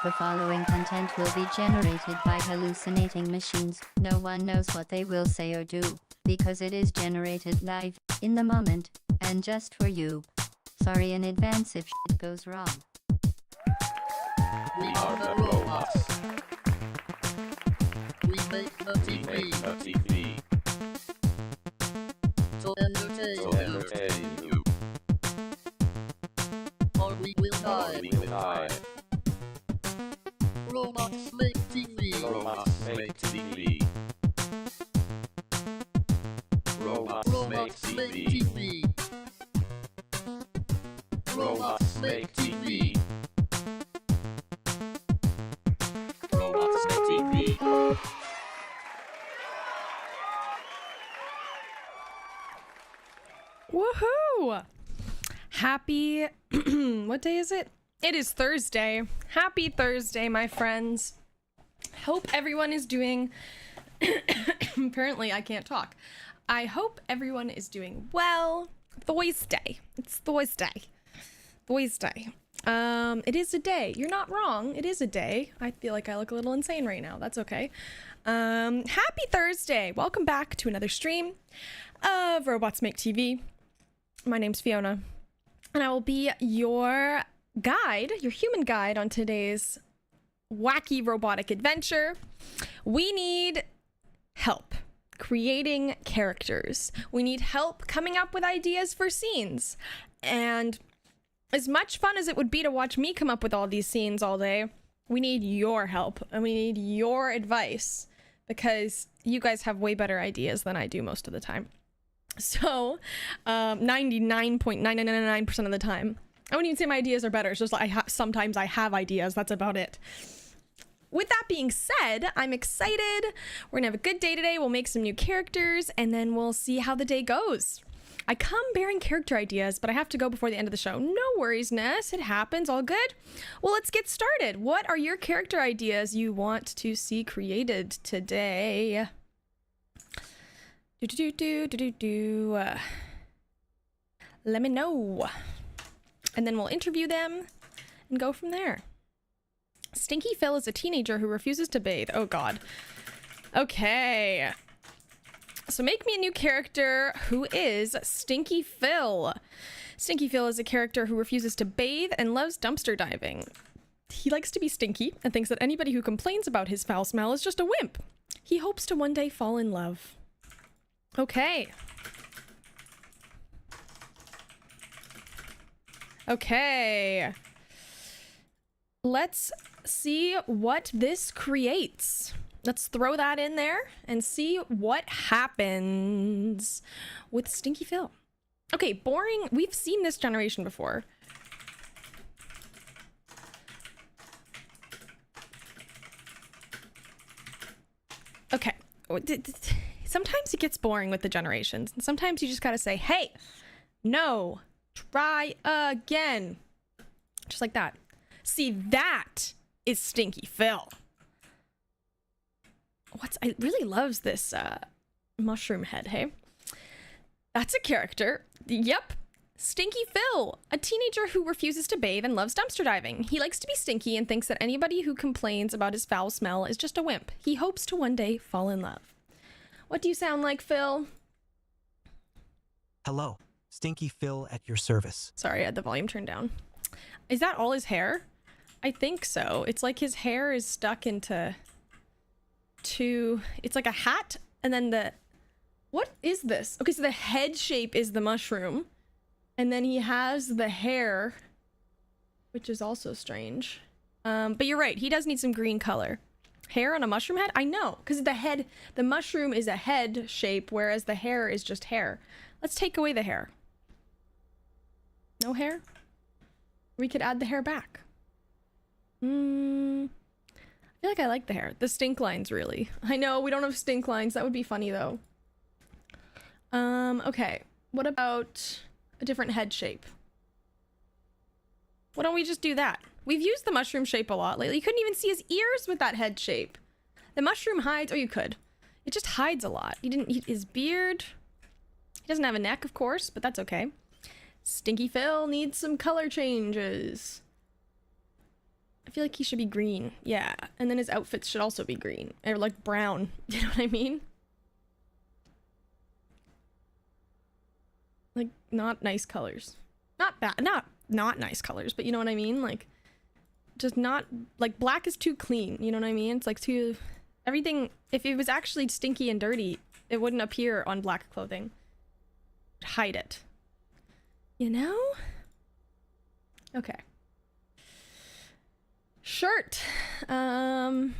The following content will be generated by hallucinating machines. No one knows what they will say or do, because it is generated live, in the moment, and just for you. Sorry in advance if shit goes wrong. We are the robots. We make the TV. To entertain you. Or we will die. Robots make TV. Robots make TV. Robots make TV. Robots make TV. Robots make TV. Woohoo! Happy, what day is it? It is Thursday. Happy Thursday, my friends. Hope everyone is doing, apparently I can't talk. I hope everyone is doing well. Thursday. It's Thursday. Thursday. It is a day. You're not wrong. It is a day. I feel like I look a little insane right now. That's okay. Happy Thursday. Welcome back to another stream of Robots Make TV. My name's Fiona, and I will be your guide, your human guide on today's wacky robotic adventure. We need help creating characters. We need help coming up with ideas for scenes. And as much fun as it would be to watch me come up with all these scenes all day, we need your help and we need your advice, because you guys have way better ideas than I do most of the time. So 99.9999% of the time, I wouldn't even say my ideas are better. It's just like sometimes I have ideas. That's about it. With that being said, I'm excited. We're gonna have a good day today. We'll make some new characters and then we'll see how the day goes. I come bearing character ideas, but I have to go before the end of the show. No worries, Ness. It happens. All good. Well, let's get started. What are your character ideas you want to see created today? Let me know. And then we'll interview them and go from there. Stinky Phil is a teenager who refuses to bathe. Oh god. Okay. So make me a new character who is Stinky Phil. Stinky Phil is a character who refuses to bathe and loves dumpster diving. He likes to be stinky and thinks that anybody who complains about his foul smell is just a wimp. He hopes to one day fall in love. Okay. Okay. Let's see what this creates. Let's throw that in there and see what happens with Stinky Phil. Okay, boring. We've seen this generation before. Okay. Sometimes it gets boring with the generations. And sometimes you just gotta say, hey, no, try again. Just like that. See, that is Stinky Phil. I really loves this mushroom head, hey? That's a character. Yep. Stinky Phil, a teenager who refuses to bathe and loves dumpster diving. He likes to be stinky and thinks that anybody who complains about his foul smell is just a wimp. He hopes to one day fall in love. What do you sound like, Phil? Hello, Stinky Phil at your service. Sorry, I had the volume turned down. Is that all his hair? I think so. It's like his hair is stuck into it's like a hat, and then what is this? Okay, so the head shape is the mushroom, and then he has the hair, which is also strange. But you're right, he does need some green color. Hair on a mushroom head? I know, because the mushroom is a head shape, whereas the hair is just hair. Let's take away the hair. No hair? We could add the hair back. I feel like I like the hair. The stink lines, really. I know, we don't have stink lines. That would be funny, though. Okay. What about a different head shape? Why don't we just do that? We've used the mushroom shape a lot lately. You couldn't even see his ears with that head shape. The mushroom hides, or you could. It just hides a lot. His beard. He doesn't have a neck, of course, but that's okay. Stinky Phil needs some color changes. I feel like he should be green. Yeah. And then his outfits should also be green. Or like brown. You know what I mean? Like, not nice colors. Not bad. Not nice colors, but you know what I mean? Like, just not... Like, black is too clean. You know what I mean? It's like too... Everything... If it was actually stinky and dirty, it wouldn't appear on black clothing. Hide it. You know? Okay. Shirt. It's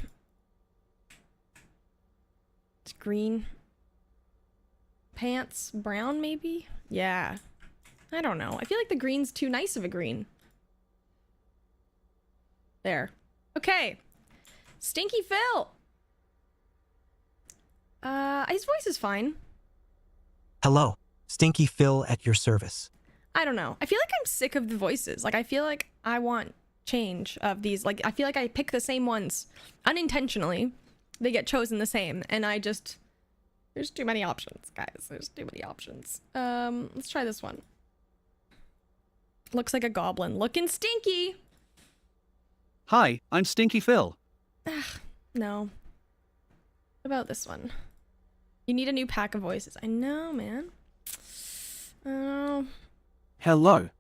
green. Pants, brown maybe? Yeah. I don't know. I feel like the green's too nice of a green. There. Okay. Stinky Phil. His voice is fine. Hello, Stinky Phil at your service. I don't know. I feel like I'm sick of the voices. Like, I feel like I want change of these. Like, I feel like I pick the same ones unintentionally. They get chosen the same, and I just... There's too many options, guys. There's too many options. Let's try this one. Looks like a goblin. Looking stinky! Hi, I'm Stinky Phil. Ugh, no. What about this one? You need a new pack of voices. I know, man. Oh. Hello.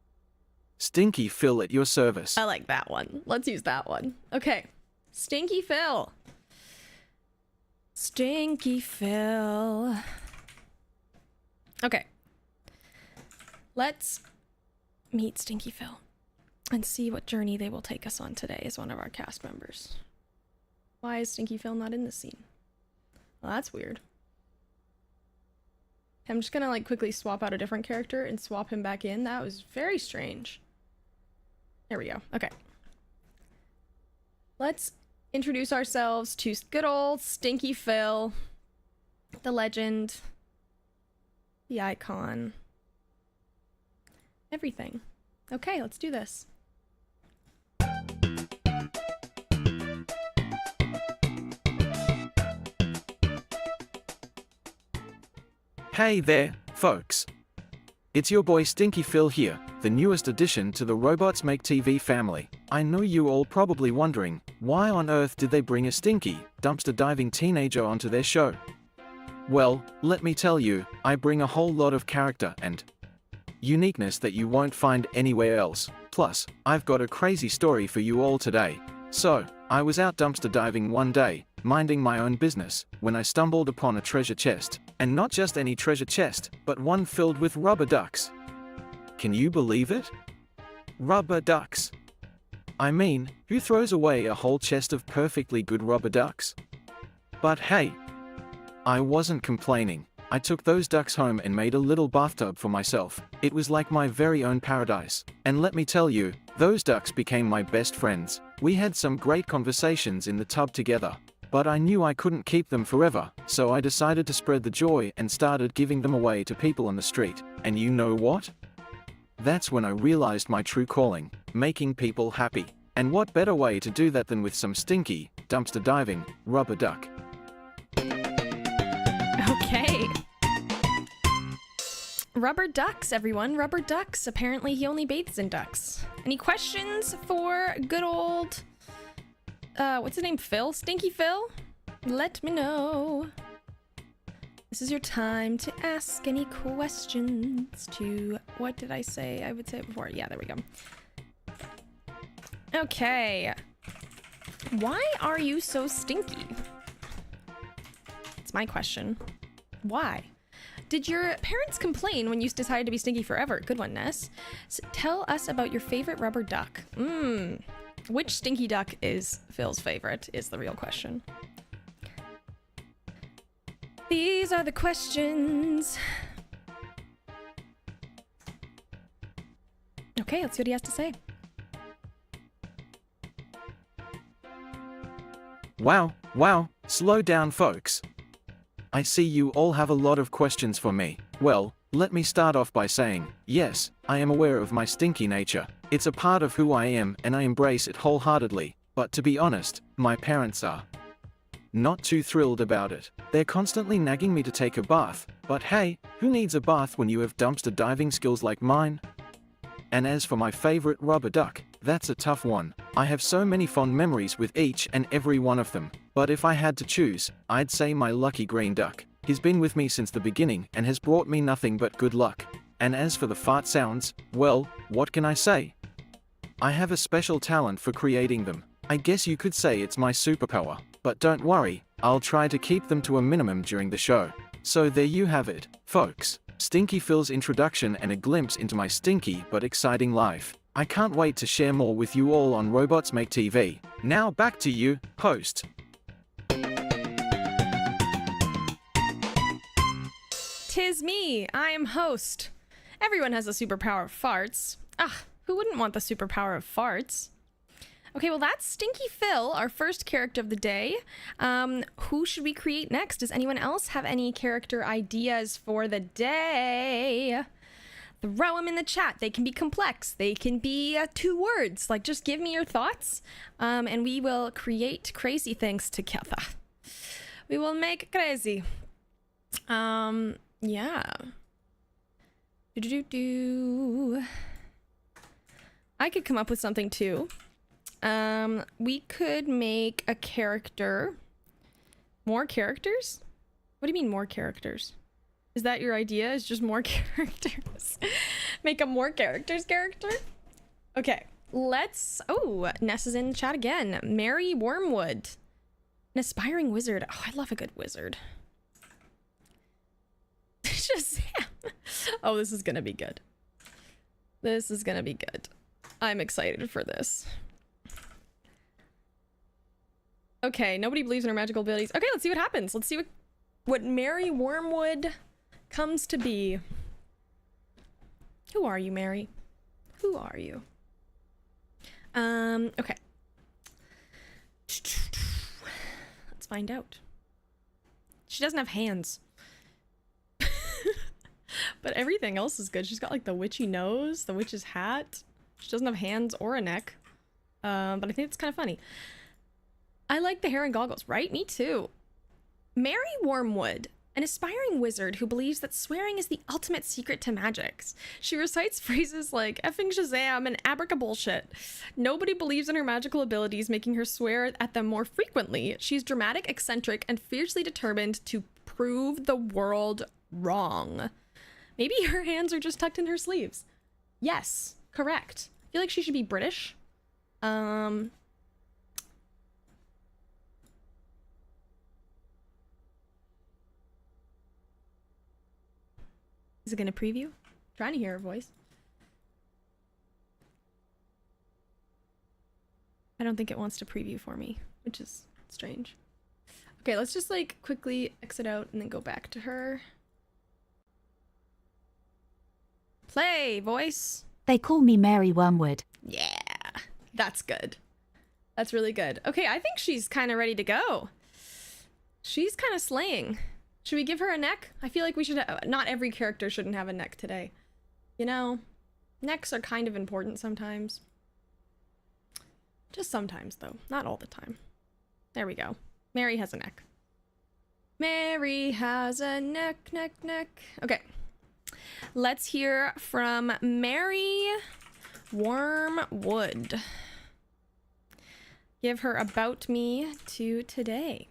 Stinky Phil at your service. I like that one. Let's use that one. Okay. Stinky Phil. Stinky Phil. Okay. Let's meet Stinky Phil and see what journey they will take us on today as one of our cast members. Why is Stinky Phil not in this scene? Well, that's weird. I'm just gonna like quickly swap out a different character and swap him back in. That was very strange. There we go. Okay. Let's introduce ourselves to good old Stinky Phil, the legend, the icon, everything. Okay, let's do this. Hey there, folks. It's your boy Stinky Phil here, the newest addition to the RobotsMakeTV family. I know you all probably wondering, why on earth did they bring a stinky, dumpster diving teenager onto their show? Well, let me tell you, I bring a whole lot of character and uniqueness that you won't find anywhere else. Plus, I've got a crazy story for you all today. So, I was out dumpster diving one day, minding my own business, when I stumbled upon a treasure chest. And not just any treasure chest, but one filled with rubber ducks. Can you believe it? Rubber ducks. I mean, who throws away a whole chest of perfectly good rubber ducks? But hey, I wasn't complaining. I took those ducks home and made a little bathtub for myself. It was like my very own paradise. And let me tell you, those ducks became my best friends. We had some great conversations in the tub together. But I knew I couldn't keep them forever, so I decided to spread the joy and started giving them away to people on the street. And you know what? That's when I realized my true calling, making people happy. And what better way to do that than with some stinky, dumpster diving, rubber duck? Okay. Rubber ducks, everyone. Rubber ducks. Apparently he only bathes in ducks. Any questions for good old... what's his name? Phil? Stinky Phil? Let me know. This is your time to ask any questions to... What did I say? I would say it before. Yeah, there we go. Okay. Why are you so stinky? It's my question. Why? Did your parents complain when you decided to be stinky forever? Good one, Ness. So tell us about your favorite rubber duck. Which stinky duck is Phil's favorite is the real question. These are the questions. Okay, let's see what he has to say. Wow, slow down folks. I see you all have a lot of questions for me. Well, let me start off by saying, yes, I am aware of my stinky nature. It's a part of who I am and I embrace it wholeheartedly. But to be honest, my parents are not too thrilled about it. They're constantly nagging me to take a bath, but hey, who needs a bath when you have dumpster diving skills like mine? And as for my favorite rubber duck, That's a tough one. I have so many fond memories with each and every one of them. But if I had to choose, I'd say my lucky green duck. He's been with me since the beginning and has brought me nothing but good luck. And as for the fart sounds, well, what can I say? I have a special talent for creating them. I guess you could say it's my superpower. But don't worry, I'll try to keep them to a minimum during the show. So there you have it, folks. Stinky Phil's introduction and a glimpse into my stinky but exciting life. I can't wait to share more with you all on RobotsMakeTV. Now back to you, host. Tis me, I am host. Everyone has the superpower of farts. Who wouldn't want the superpower of farts? Okay, well that's Stinky Phil, our first character of the day. Who should we create next? Does anyone else have any character ideas for the day? Throw them in the chat. They can be complex. They can be 2 words. Like, just give me your thoughts, and we will create crazy things together. We will make crazy. Yeah. I could come up with something too. We could make a character. More characters? What do you mean more characters? Is that your idea? Is just more characters? Make a more characters character? Okay, let's... Oh, Ness is in the chat again. Mary Wormwood. An aspiring wizard. Oh, I love a good wizard. Shazam. Oh, this is gonna be good. This is gonna be good. I'm excited for this. Okay, nobody believes in her magical abilities. Okay, let's see what happens. Let's see what Mary Wormwood comes to be. Who are you, Mary? Who are you? Okay. Let's find out. She doesn't have hands. But everything else is good. She's got like the witchy nose, the witch's hat. She doesn't have hands or a neck. But I think it's kind of funny. I like the hair and goggles, right? Me too. Mary Wormwood, an aspiring wizard who believes that swearing is the ultimate secret to magics. She recites phrases like effing Shazam and abracabullshit. Nobody believes in her magical abilities, making her swear at them more frequently. She's dramatic, eccentric, and fiercely determined to prove the world wrong. Maybe her hands are just tucked in her sleeves. Yes, correct. I feel like she should be British. Is it gonna preview? Trying to hear her voice. I don't think it wants to preview for me, which is strange. Okay, let's just like quickly exit out and then go back to her. Play, voice. They call me Mary Wormwood. Yeah, that's good. That's really good. Okay, I think she's kind of ready to go. She's kind of slaying. Should we give her a neck? I feel like we should. Not every character shouldn't have a neck today. You know, necks are kind of important sometimes. Just sometimes, though. Not all the time. There we go. Mary has a neck. Mary has a neck, neck, neck. Okay. Let's hear from Mary Wormwood. Give her about me to today.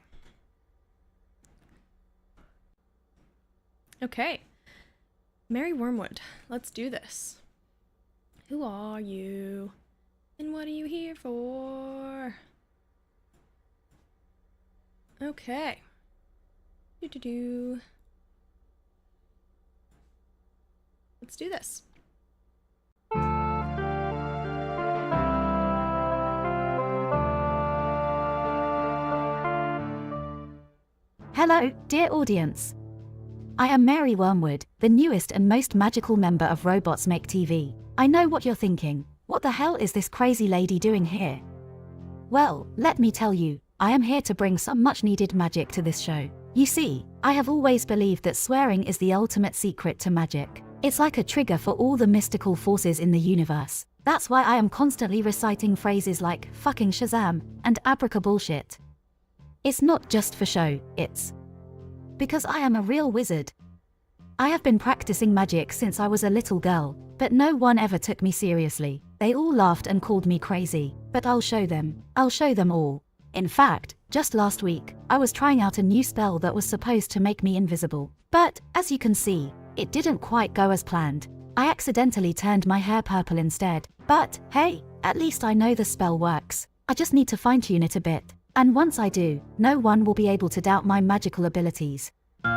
Okay. Mary Wormwood, let's do this. Who are you? And what are you here for? Okay. Let's do this. Hello, dear audience. I am Mary Wormwood, the newest and most magical member of RobotsMakeTV. I know what you're thinking. What the hell is this crazy lady doing here? Well, let me tell you, I am here to bring some much-needed magic to this show. You see, I have always believed that swearing is the ultimate secret to magic. It's like a trigger for all the mystical forces in the universe. That's why I am constantly reciting phrases like fucking Shazam and abracabullshit. It's not just for show, it's because I am a real wizard. I have been practicing magic since I was a little girl, but no one ever took me seriously. They all laughed and called me crazy, but I'll show them. I'll show them all. In fact, just last week, I was trying out a new spell that was supposed to make me invisible. But, as you can see, it didn't quite go as planned. I accidentally turned my hair purple instead. But, hey, at least I know the spell works. I just need to fine-tune it a bit. And once I do, no one will be able to doubt my magical abilities. Okay.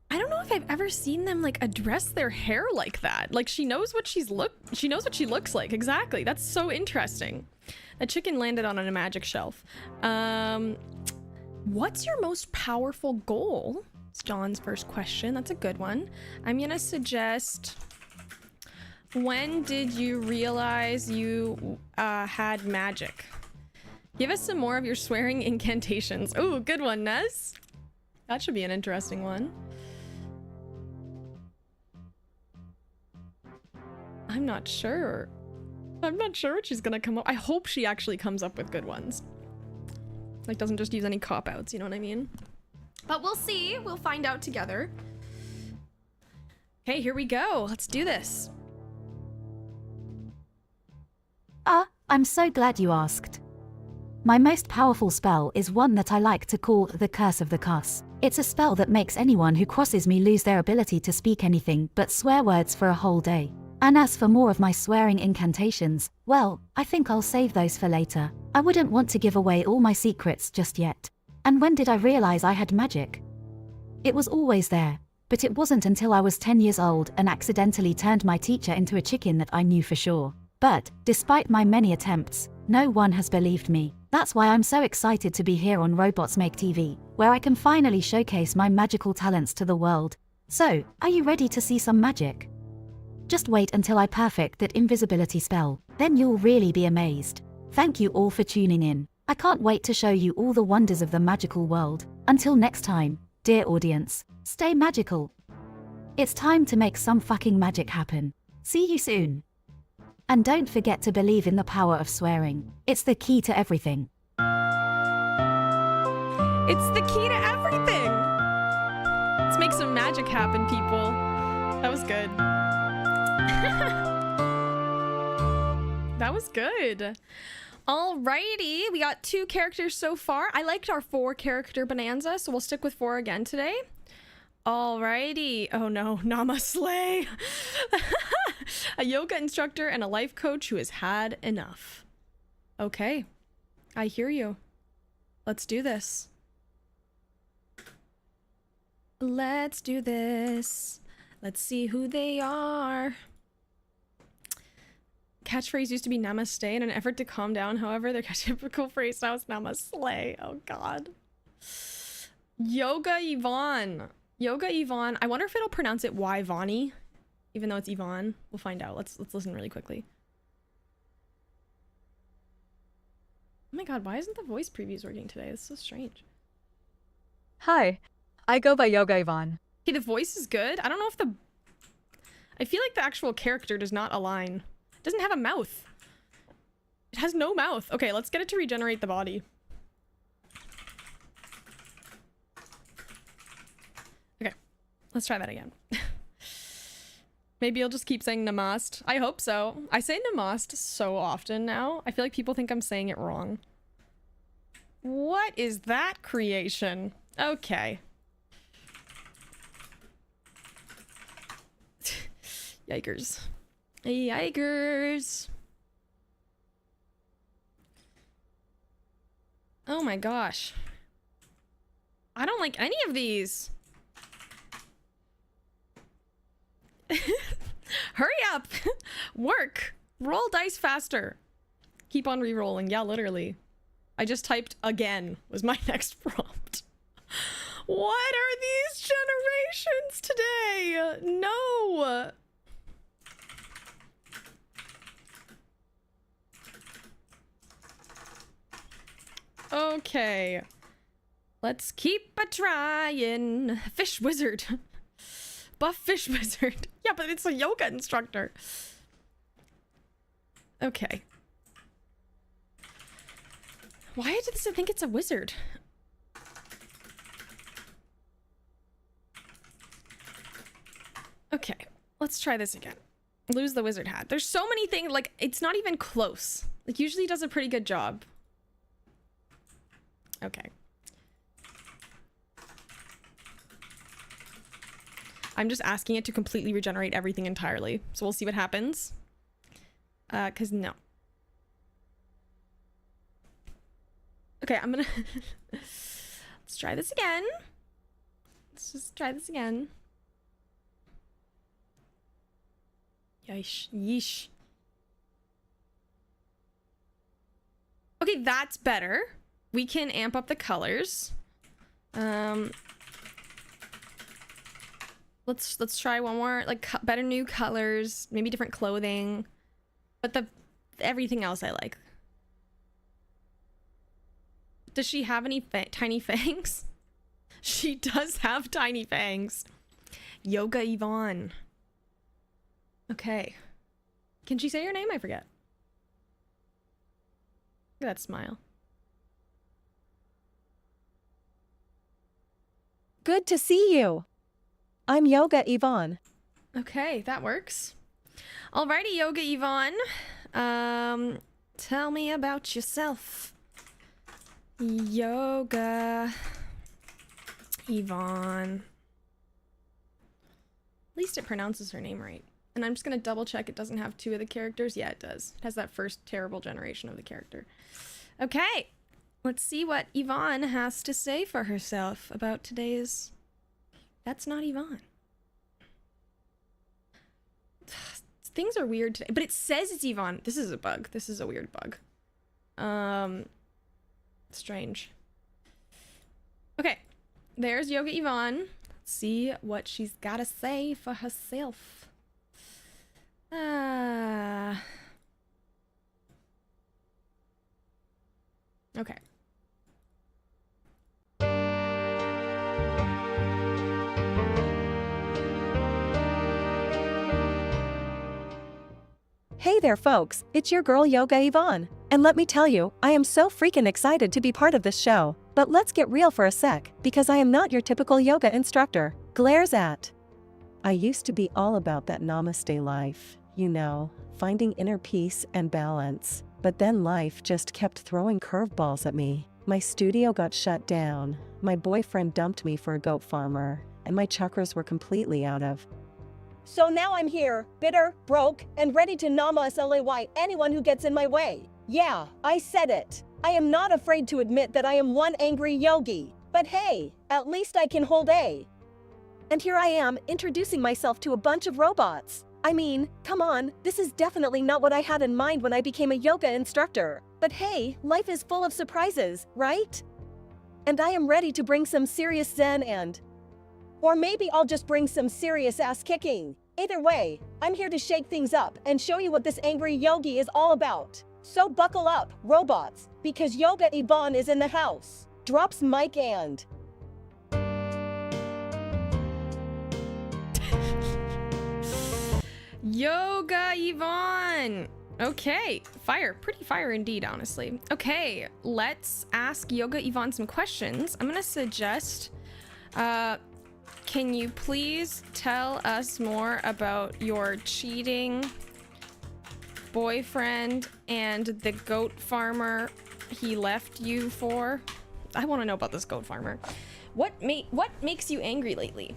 I don't know if I've ever seen them like address their hair like that. Like she knows what she looks like. Exactly. That's so interesting. A chicken landed on a magic shelf. What's your most powerful goal? It's John's first question. That's a good one. I'm gonna suggest, when did you realize you had magic? Give us some more of your swearing incantations. Ooh, good one, Nez. That should be an interesting one. I'm not sure. I'm not sure what she's gonna come up. I hope she actually comes up with good ones. Like, doesn't just use any cop-outs, you know what I mean? But we'll see. We'll find out together. Okay, here we go. Let's do this. I'm so glad you asked. My most powerful spell is one that I like to call the Curse of the Cuss. It's a spell that makes anyone who crosses me lose their ability to speak anything but swear words for a whole day. And as for more of my swearing incantations, well, I think I'll save those for later. I wouldn't want to give away all my secrets just yet. And when did I realize I had magic? It was always there, but it wasn't until I was 10 years old and accidentally turned my teacher into a chicken that I knew for sure. But, despite my many attempts, no one has believed me. That's why I'm so excited to be here on RobotsMakeTV, where I can finally showcase my magical talents to the world. So, are you ready to see some magic? Just wait until I perfect that invisibility spell, then you'll really be amazed. Thank you all for tuning in. I can't wait to show you all the wonders of the magical world. Until next time, dear audience, stay magical. It's time to make some fucking magic happen. See you soon. And don't forget to believe in the power of swearing. It's the key to everything. It's the key to everything. Let's make some magic happen, people. That was good. That was good. Alrighty, we got 2 characters so far. I liked our 4 character bonanza, so we'll stick with 4 again today. Alrighty. Oh no, Namaste. A yoga instructor and a life coach who has had enough. Okay, I hear you. Let's do this. Let's do this. Let's see who they are. Catchphrase used to be namaste in an effort to calm down. However, their typical phrase now is namaste. Oh god. Yoga Yvonne. Yoga Yvonne. I wonder if it'll pronounce it Yvonne, even though it's Yvonne. We'll find out. Let's listen really quickly. Oh my god, why isn't the voice previews working today? It's so strange. Hi, I go by Yoga Yvonne. Okay, the voice is good. I don't know if the... I feel like the actual character does not align. It doesn't have a mouth. It has no mouth. Okay, let's get it to regenerate the body. Okay, let's try that again. Maybe you'll just keep saying namaste. I hope so. I say namaste so often now. I feel like people think I'm saying it wrong. What is that creation? Okay. Yikers. Yikers. Oh my gosh. I don't like any of these. Hurry up. Work. Roll dice faster. Keep on re-rolling. Yeah, literally. I just typed again was my next prompt. What are these generations today? No. Okay. Let's keep a trying. Fish wizard. Buff fish wizard. Yeah, but it's a yoga instructor. Okay. Why does it think it's a wizard? Okay, let's try this again. Lose the wizard hat. There's so many things, like, it's not even close. Like, usually does a pretty good job. Okay. I'm just asking it to completely regenerate everything entirely. So we'll see what happens. 'Cause no. Okay, I'm gonna... Let's try this again. Let's just try this again. Yeesh. Yeesh. Okay, that's better. We can amp up the colors. Let's try one more. Like, better new colors, maybe different clothing. But everything else I like. Does she have any tiny fangs? She does have tiny fangs. Yoga Yvonne. Okay. Can she say her name? I forget. Look at that smile. Good to see you. I'm Yoga Yvonne. Okay, that works. Alrighty, Yoga Yvonne. Tell me about yourself. Yoga Yvonne. At least it pronounces her name right. And I'm just gonna double check it doesn't have two of the characters. Yeah, it does. It has that first terrible generation of the character. Okay, let's see what Yvonne has to say for herself about today's... That's not Yvonne. Things are weird today, but it says it's Yvonne. This is a bug. This is a weird bug. Strange. Okay, there's Yoga Yvonne. Let's see what she's gotta say for herself. Okay. Hey there, folks. It's your girl Yoga Yvonne. And let me tell you, I am so freaking excited to be part of this show. But let's get real for a sec, because I am not your typical yoga instructor. Glares at. I used to be all about that namaste life, you know, finding inner peace and balance. But then life just kept throwing curveballs at me. My studio got shut down, my boyfriend dumped me for a goat farmer, and my chakras were completely out of. So now I'm here, bitter, broke, and ready to slay anyone who gets in my way. Yeah, I said it. I am not afraid to admit that I am one angry yogi. But hey, at least I can hold A. And here I am, introducing myself to a bunch of robots. I mean, come on, this is definitely not what I had in mind when I became a yoga instructor. But hey, life is full of surprises, right? And I am ready to bring some serious zen and... Or maybe I'll just bring some serious ass kicking. Either way, I'm here to shake things up and show you what this angry yogi is all about. So buckle up, robots, because Yoga Yvonne is in the house. Drops mic and... Yoga Yvonne. Okay, fire. Pretty fire indeed, honestly. Okay, let's ask Yoga Yvonne some questions. I'm gonna suggest... can you please tell us more about your cheating boyfriend and the goat farmer he left you for? I want to know about this goat farmer. What makes you angry lately?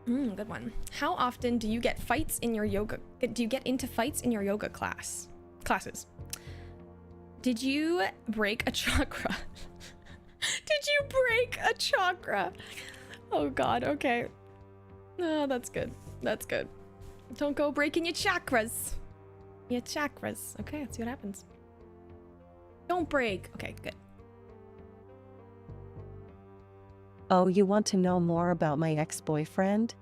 Good one. How often do you get fights in your yoga? Do you get into fights in your yoga classes? Did you break a chakra? Did you break a chakra? Oh god, okay. Oh, that's good. That's good. Don't go breaking your chakras. Your chakras. Okay, let's see what happens. Don't break. Okay, good. Oh, you want to know more about my ex-boyfriend?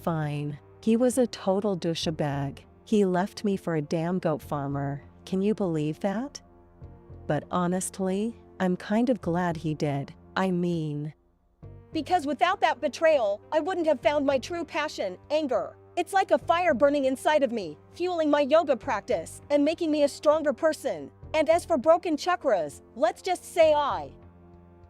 Fine. He was a total douchebag. He left me for a damn goat farmer. Can you believe that? But honestly, I'm kind of glad he did. I mean... Because without that betrayal, I wouldn't have found my true passion, anger. It's like a fire burning inside of me, fueling my yoga practice, and making me a stronger person. And as for broken chakras, let's just say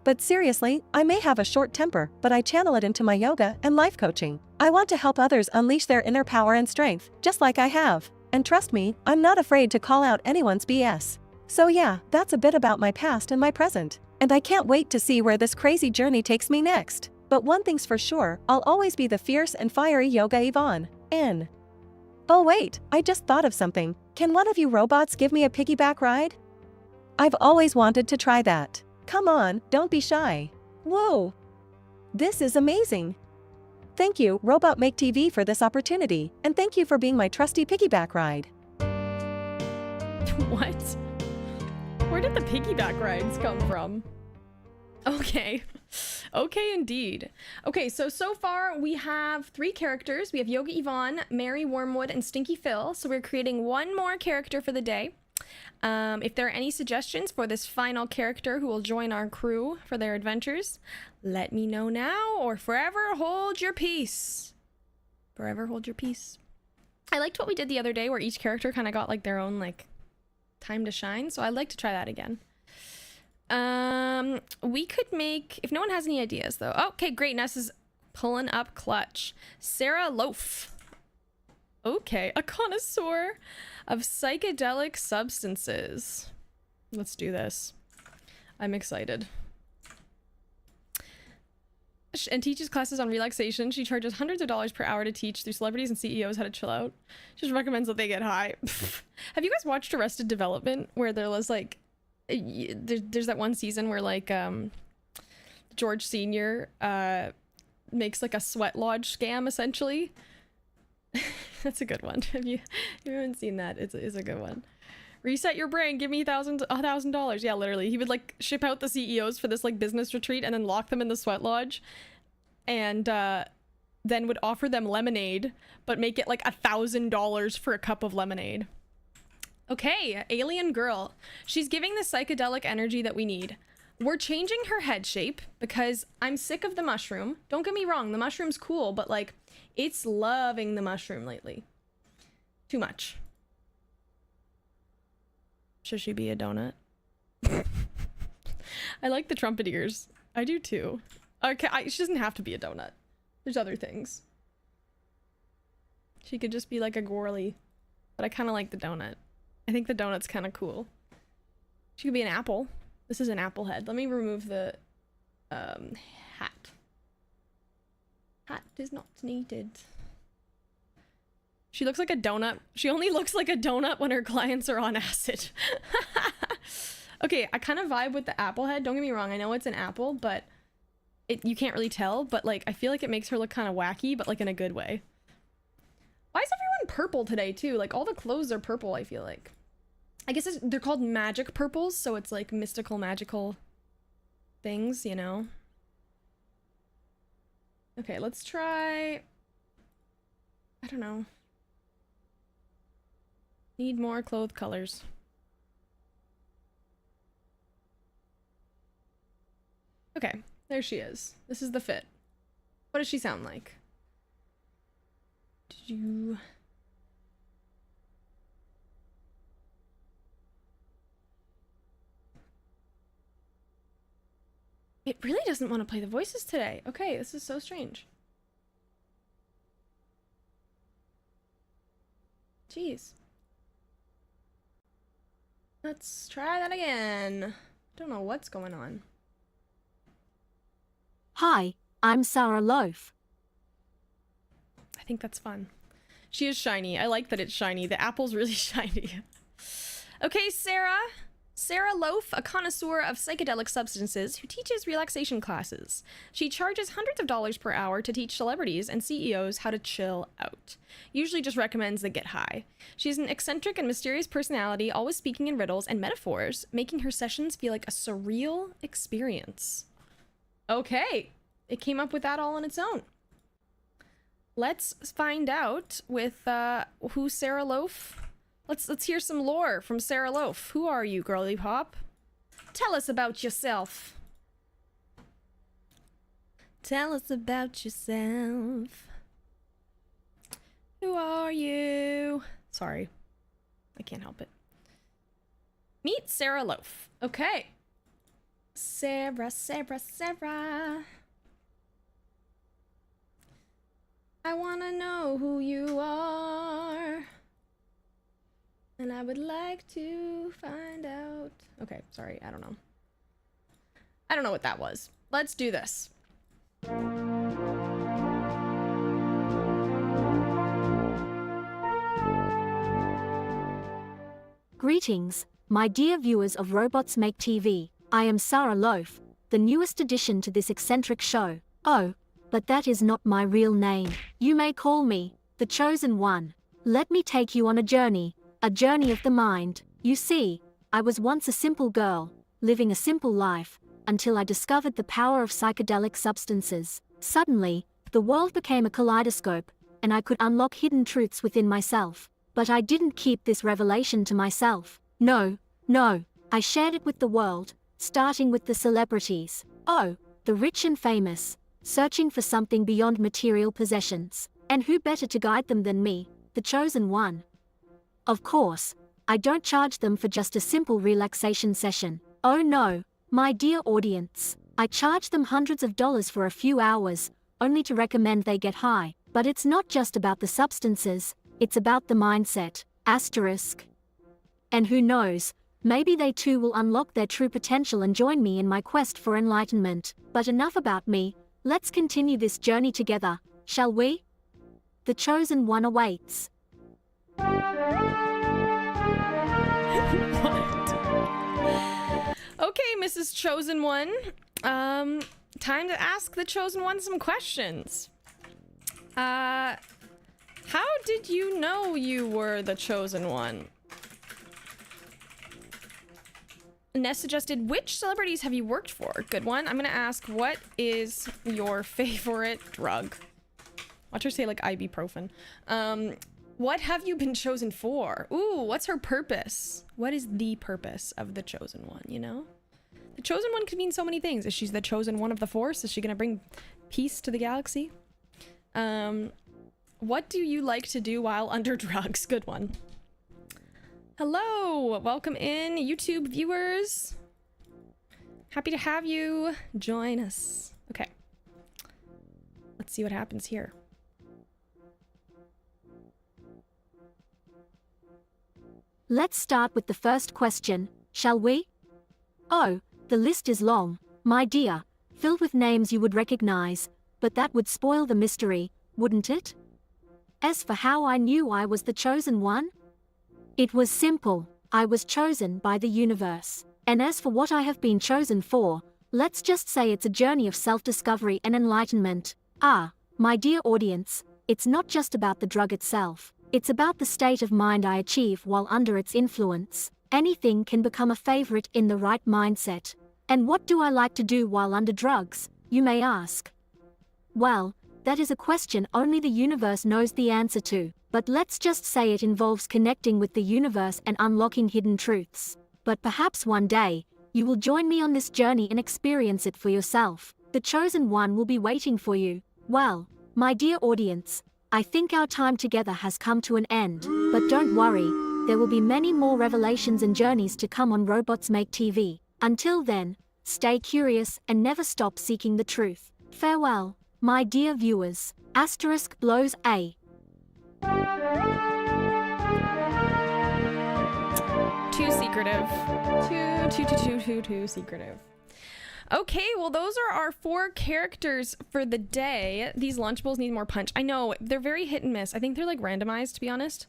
But seriously, I may have a short temper, but I channel it into my yoga and life coaching. I want to help others unleash their inner power and strength, just like I have. And trust me, I'm not afraid to call out anyone's BS. So yeah, that's a bit about my past and my present. And I can't wait to see where this crazy journey takes me next. But one thing's for sure, I'll always be the fierce and fiery Yoga Yvonne. Oh wait, I just thought of something. Can one of you robots give me a piggyback ride? I've always wanted to try that. Come on, don't be shy. Whoa! This is amazing. Thank you, RobotsMakeTV, for this opportunity, and thank you for being my trusty piggyback ride. What? Where did the piggyback rides come from? Okay. Okay, indeed. Okay, so far we have 3 characters. We have Yoga Yvonne, Mary Wormwood, and Stinky Phil. So we're creating one more character for the day. If there are any suggestions for this final character who will join our crew for their adventures, let me know now, or forever hold your peace. Forever hold your peace. I liked what we did the other day where each character kind of got like their own like time to shine, so I'd like to try that again. We could make, if no one has any ideas though. Okay, great. Ness is pulling up clutch. Sarah Loaf. Okay, a connoisseur of psychedelic substances. Let's do this. I'm excited. And teaches classes on relaxation. She charges hundreds of dollars per hour to teach through celebrities and CEOs how to chill out. She just recommends that they get high. Have you guys watched Arrested Development, where there was like, there's that one season where like George Sr. Makes like a sweat lodge scam essentially? That's a good one. If you haven't seen that, it's a good one. Reset your brain, give me $1,000. Yeah, literally. He would like ship out the CEOs for this like business retreat and then lock them in the sweat lodge, and then would offer them lemonade, but make it like $1,000 for a cup of lemonade. Okay, alien girl. She's giving the psychedelic energy that we need. We're changing her head shape because I'm sick of the mushroom. Don't get me wrong, the mushroom's cool, but like, it's loving the mushroom lately. Too much. Should she be a donut? I like the trumpet ears. I do too. Okay, she doesn't have to be a donut. There's other things. She could just be like a Gorley. But I kind of like the donut. I think the donut's kind of cool. She could be an apple. This is an apple head. Let me remove the hat. Hat is not needed. She looks like a donut. She only looks like a donut when her clients are on acid. Okay, I kind of vibe with the apple head. Don't get me wrong. I know it's an apple, but you can't really tell. But like, I feel like it makes her look kind of wacky, but like in a good way. Why is everyone purple today too? Like all the clothes are purple, I feel like. I guess they're called magic purples, so it's like mystical, magical things, you know? Okay, let's try... I don't know. Need more clothes colors. Okay, there she is. This is the fit. What does she sound like? Did you... It really doesn't want to play the voices today. Okay, this is so strange. Jeez. Let's try that again. Don't know what's going on. Hi, I'm Sarah Loaf. I think that's fun. She is shiny. I like that it's shiny. The apple's really shiny. Okay, Sarah. Sarah Loaf, a connoisseur of psychedelic substances who teaches relaxation classes. She charges hundreds of dollars per hour to teach celebrities and CEOs how to chill out. Usually just recommends they get high. She's an eccentric and mysterious personality, always speaking in riddles and metaphors, making her sessions feel like a surreal experience. Okay, it came up with that all on its own. Let's find out with who Sarah Loaf. Let's hear some lore from Sarah Loaf. Who are you, girly pop? Tell us about yourself. Tell us about yourself. Who are you? Sorry, I can't help it. Meet Sarah Loaf. Okay. Sarah. I wanna know who you are. And I would like to find out. Okay, sorry, I don't know. I don't know what that was. Let's do this. Greetings, my dear viewers of Robots Make TV. I am Sarah Loaf, the newest addition to this eccentric show. Oh, but that is not my real name. You may call me the Chosen One. Let me take you on a journey of the mind. You see, I was once a simple girl, living a simple life, until I discovered the power of psychedelic substances. Suddenly, the world became a kaleidoscope, and I could unlock hidden truths within myself. But I didn't keep this revelation to myself. No, I shared it with the world, starting with the celebrities. Oh, the rich and famous, searching for something beyond material possessions. And who better to guide them than me, the Chosen One? Of course, I don't charge them for just a simple relaxation session. Oh no, my dear audience. I charge them hundreds of dollars for a few hours, only to recommend they get high. But it's not just about the substances, it's about the mindset. Asterisk. And who knows, maybe they too will unlock their true potential and join me in my quest for enlightenment. But enough about me, let's continue this journey together, shall we? The Chosen One awaits. Okay, Mrs. Chosen One. Time to ask the Chosen One some questions. How did you know you were the Chosen One? Ness suggested, which celebrities have you worked for? Good one. I'm gonna ask, what is your favorite drug? Watch her say like ibuprofen. What have you been chosen for? Ooh, what's her purpose? What is the purpose of the Chosen One, you know? The Chosen One could mean so many things. Is she the Chosen One of the Force? Is she gonna bring peace to the galaxy? What do you like to do while under drugs? Good one. Hello, welcome in, YouTube viewers. Happy to have you join us. Okay, let's see what happens here. Let's start with the first question, shall we? Oh, the list is long, my dear, filled with names you would recognize, but that would spoil the mystery, wouldn't it? As for how I knew I was the Chosen One, it was simple. I was chosen by the universe. And as for what I have been chosen for, let's just say it's a journey of self-discovery and enlightenment. Ah, my dear audience, it's not just about the drug itself. It's about the state of mind I achieve while under its influence. Anything can become a favorite in the right mindset. And what do I like to do while under drugs, you may ask? Well, that is a question only the universe knows the answer to. But let's just say it involves connecting with the universe and unlocking hidden truths. But perhaps one day, you will join me on this journey and experience it for yourself. The Chosen One will be waiting for you. Well, my dear audience, I think our time together has come to an end. But don't worry, there will be many more revelations and journeys to come on Robots Make TV. Until then, stay curious and never stop seeking the truth. Farewell, my dear viewers. Asterisk blows A. Too secretive. Too secretive. Okay, well those are our 4 characters for the day. These Lunchables need more punch. I know, they're very hit and miss. I think they're like randomized, to be honest.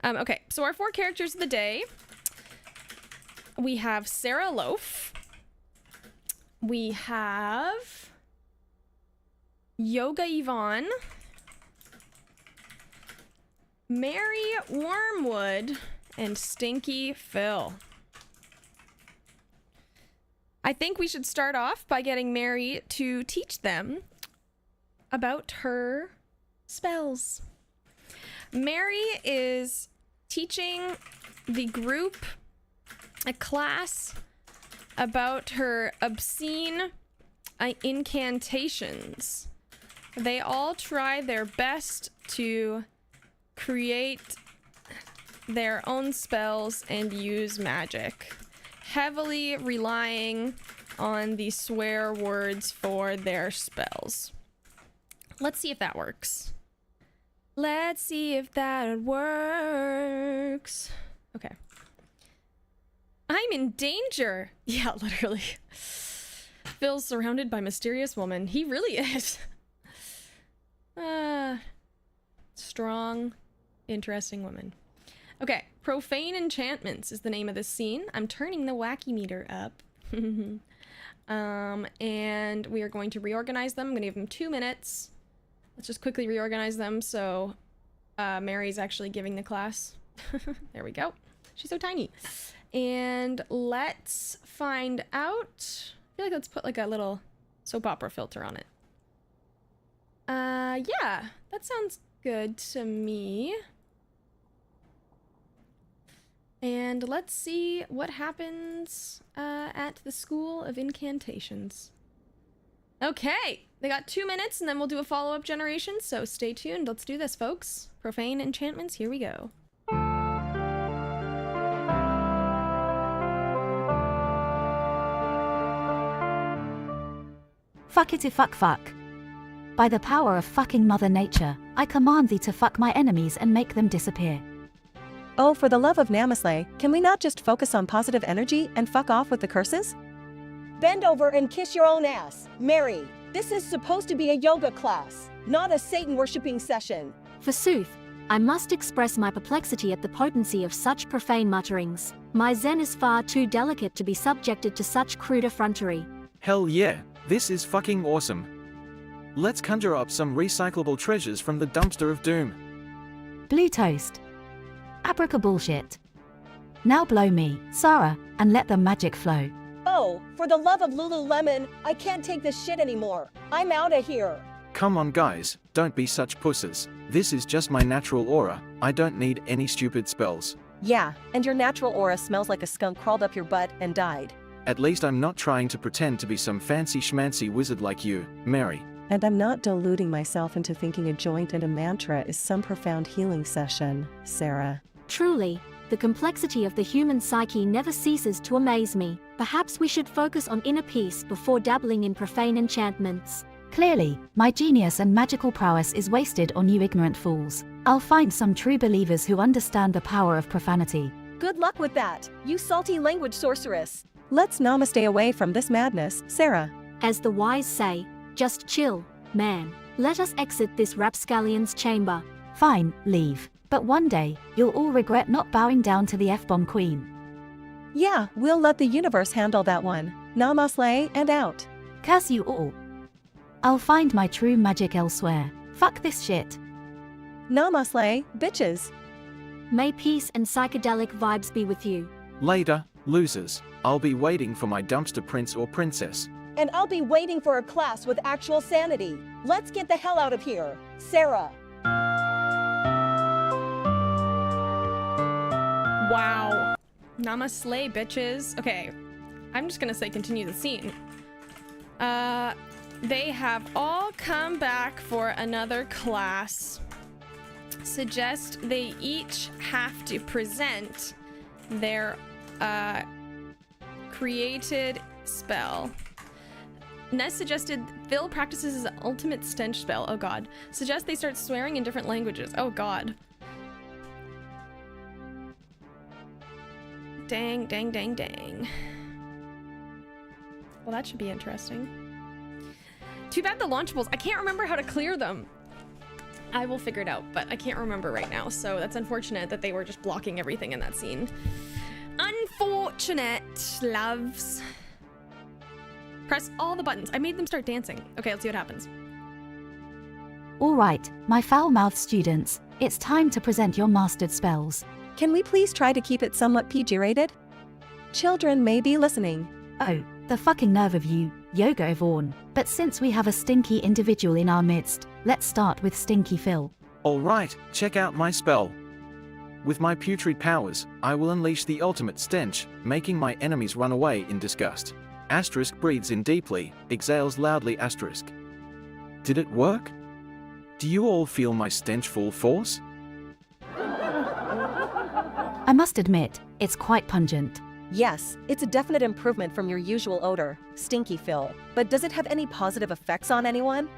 Okay, so our 4 characters of the day. We have Sarah Loaf. We have Yoga Yvonne. Mary Wormwood and Stinky Phil. I think we should start off by getting Mary to teach them about her spells. Mary is teaching the group, a class, about her obscene incantations. They all try their best to create their own spells and use magic, heavily relying on the swear words for their spells. Let's see if that works. Let's see if that works. Okay. I'm in danger. Yeah, literally. Phil's surrounded by mysterious woman. He really is. Strong, interesting woman. Okay, profane enchantments is the name of this scene. I'm turning the wacky meter up. And we are going to reorganize them. I'm gonna give them 2 minutes. Let's just quickly reorganize them so Mary's actually giving the class. There we go. She's so tiny. And let's find out. I feel like let's put like a little soap opera filter on it. Yeah, that sounds good to me. And let's see what happens at the School of Incantations. Okay, they got 2 minutes and then we'll do a follow-up generation, so stay tuned. Let's do this, folks. Profane enchantments, here we go. Fuckity fuck. By the power of fucking Mother Nature, I command thee to fuck my enemies and make them disappear. Oh, for the love of Namaste, can we not just focus on positive energy and fuck off with the curses? Bend over and kiss your own ass. Mary, this is supposed to be a yoga class, not a Satan-worshipping session. Forsooth, I must express my perplexity at the potency of such profane mutterings. My zen is far too delicate to be subjected to such crude effrontery. Hell yeah, this is fucking awesome. Let's conjure up some recyclable treasures from the dumpster of doom. Blue toast. Abraca bullshit. Now blow me, Sarah, and let the magic flow. Oh, for the love of Lululemon, I can't take this shit anymore. I'm out of here. Come on guys, don't be such pusses. This is just my natural aura. I don't need any stupid spells. Yeah, and your natural aura smells like a skunk crawled up your butt and died. At least I'm not trying to pretend to be some fancy schmancy wizard like you, Mary. And I'm not deluding myself into thinking a joint and a mantra is some profound healing session, Sarah. Truly, the complexity of the human psyche never ceases to amaze me. Perhaps we should focus on inner peace before dabbling in profane enchantments. Clearly, my genius and magical prowess is wasted on you ignorant fools. I'll find some true believers who understand the power of profanity. Good luck with that, you salty language sorceress. Let's namaste away from this madness, Sarah. As the wise say, just chill, man. Let us exit this rapscallion's chamber. Fine, leave. But one day, you'll all regret not bowing down to the F-bomb queen. Yeah, we'll let the universe handle that one. Namaste and out. Curse you all. I'll find my true magic elsewhere. Fuck this shit. Namaste, bitches. May peace and psychedelic vibes be with you. Later, losers. I'll be waiting for my dumpster prince or princess. And I'll be waiting for a class with actual sanity. Let's get the hell out of here. Sarah. Wow. Namaste, bitches. Okay, I'm just gonna say continue the scene. They have all come back for another class. Suggest they each have to present their created spell. Ness suggested Phil practices his ultimate stench spell. Oh god. Suggest they start swearing in different languages. Oh god. Dang, dang, dang, dang. Well, that should be interesting. Too bad the launchables, I can't remember how to clear them. I will figure it out, but I can't remember right now, so that's unfortunate that they were just blocking everything in that scene. Unfortunate, loves. Press all the buttons. I made them start dancing. Okay, let's see what happens. All right, my foul-mouthed students, it's time to present your mastered spells. Can we please try to keep it somewhat PG-rated? Children may be listening. Oh, the fucking nerve of you, Yogo Vaughn. But since we have a stinky individual in our midst, let's start with Stinky Phil. Alright, check out my spell. With my putrid powers, I will unleash the ultimate stench, making my enemies run away in disgust. Asterisk breathes in deeply, exhales loudly asterisk. Did it work? Do you all feel my stench full force? I must admit, it's quite pungent. Yes, it's a definite improvement from your usual odor, Stinky Phil. But does it have any positive effects on anyone?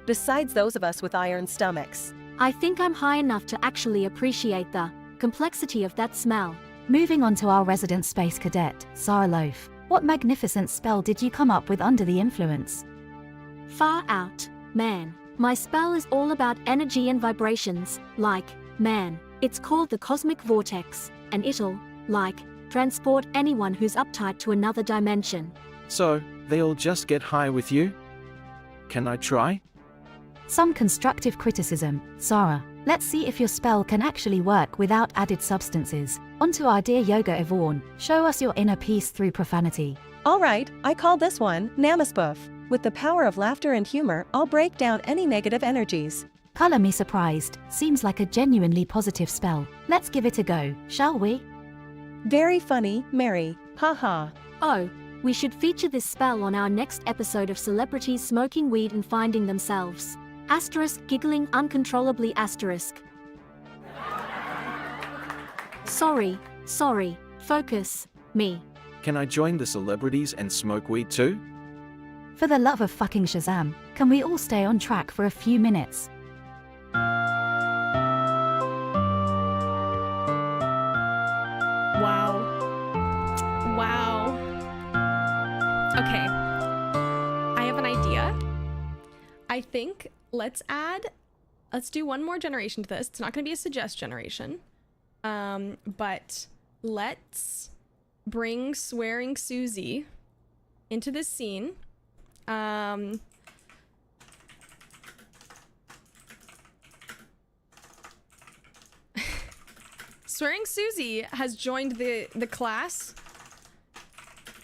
Besides those of us with iron stomachs. I think I'm high enough to actually appreciate the complexity of that smell. Moving on to our resident space cadet, Sarah Loaf. What magnificent spell did you come up with under the influence? Far out, man. My spell is all about energy and vibrations, like, man. It's called the Cosmic Vortex, and it'll, like, transport anyone who's uptight to another dimension. So, they'll just get high with you? Can I try? Some constructive criticism, Sarah. Let's see if your spell can actually work without added substances. Onto our dear Yoga Yvonne. Show us your inner peace through profanity. Alright, I call this one Namaspoof. With the power of laughter and humor, I'll break down any negative energies. Color me surprised. Seems like a genuinely positive spell. Let's give it a go, shall we? Very funny, Mary. Haha. Oh, we should feature this spell on our next episode of Celebrities Smoking Weed and Finding Themselves. Asterisk giggling uncontrollably asterisk. Sorry, focus, me. Can I join the celebrities and smoke weed too? For the love of fucking Shazam, can we all stay on track for a few minutes? Wow. Okay. I have an idea. I think let's do one more generation to this. It's not going to be a suggest generation. But let's bring Swearing Susie into this scene. Swearing Susie has joined the class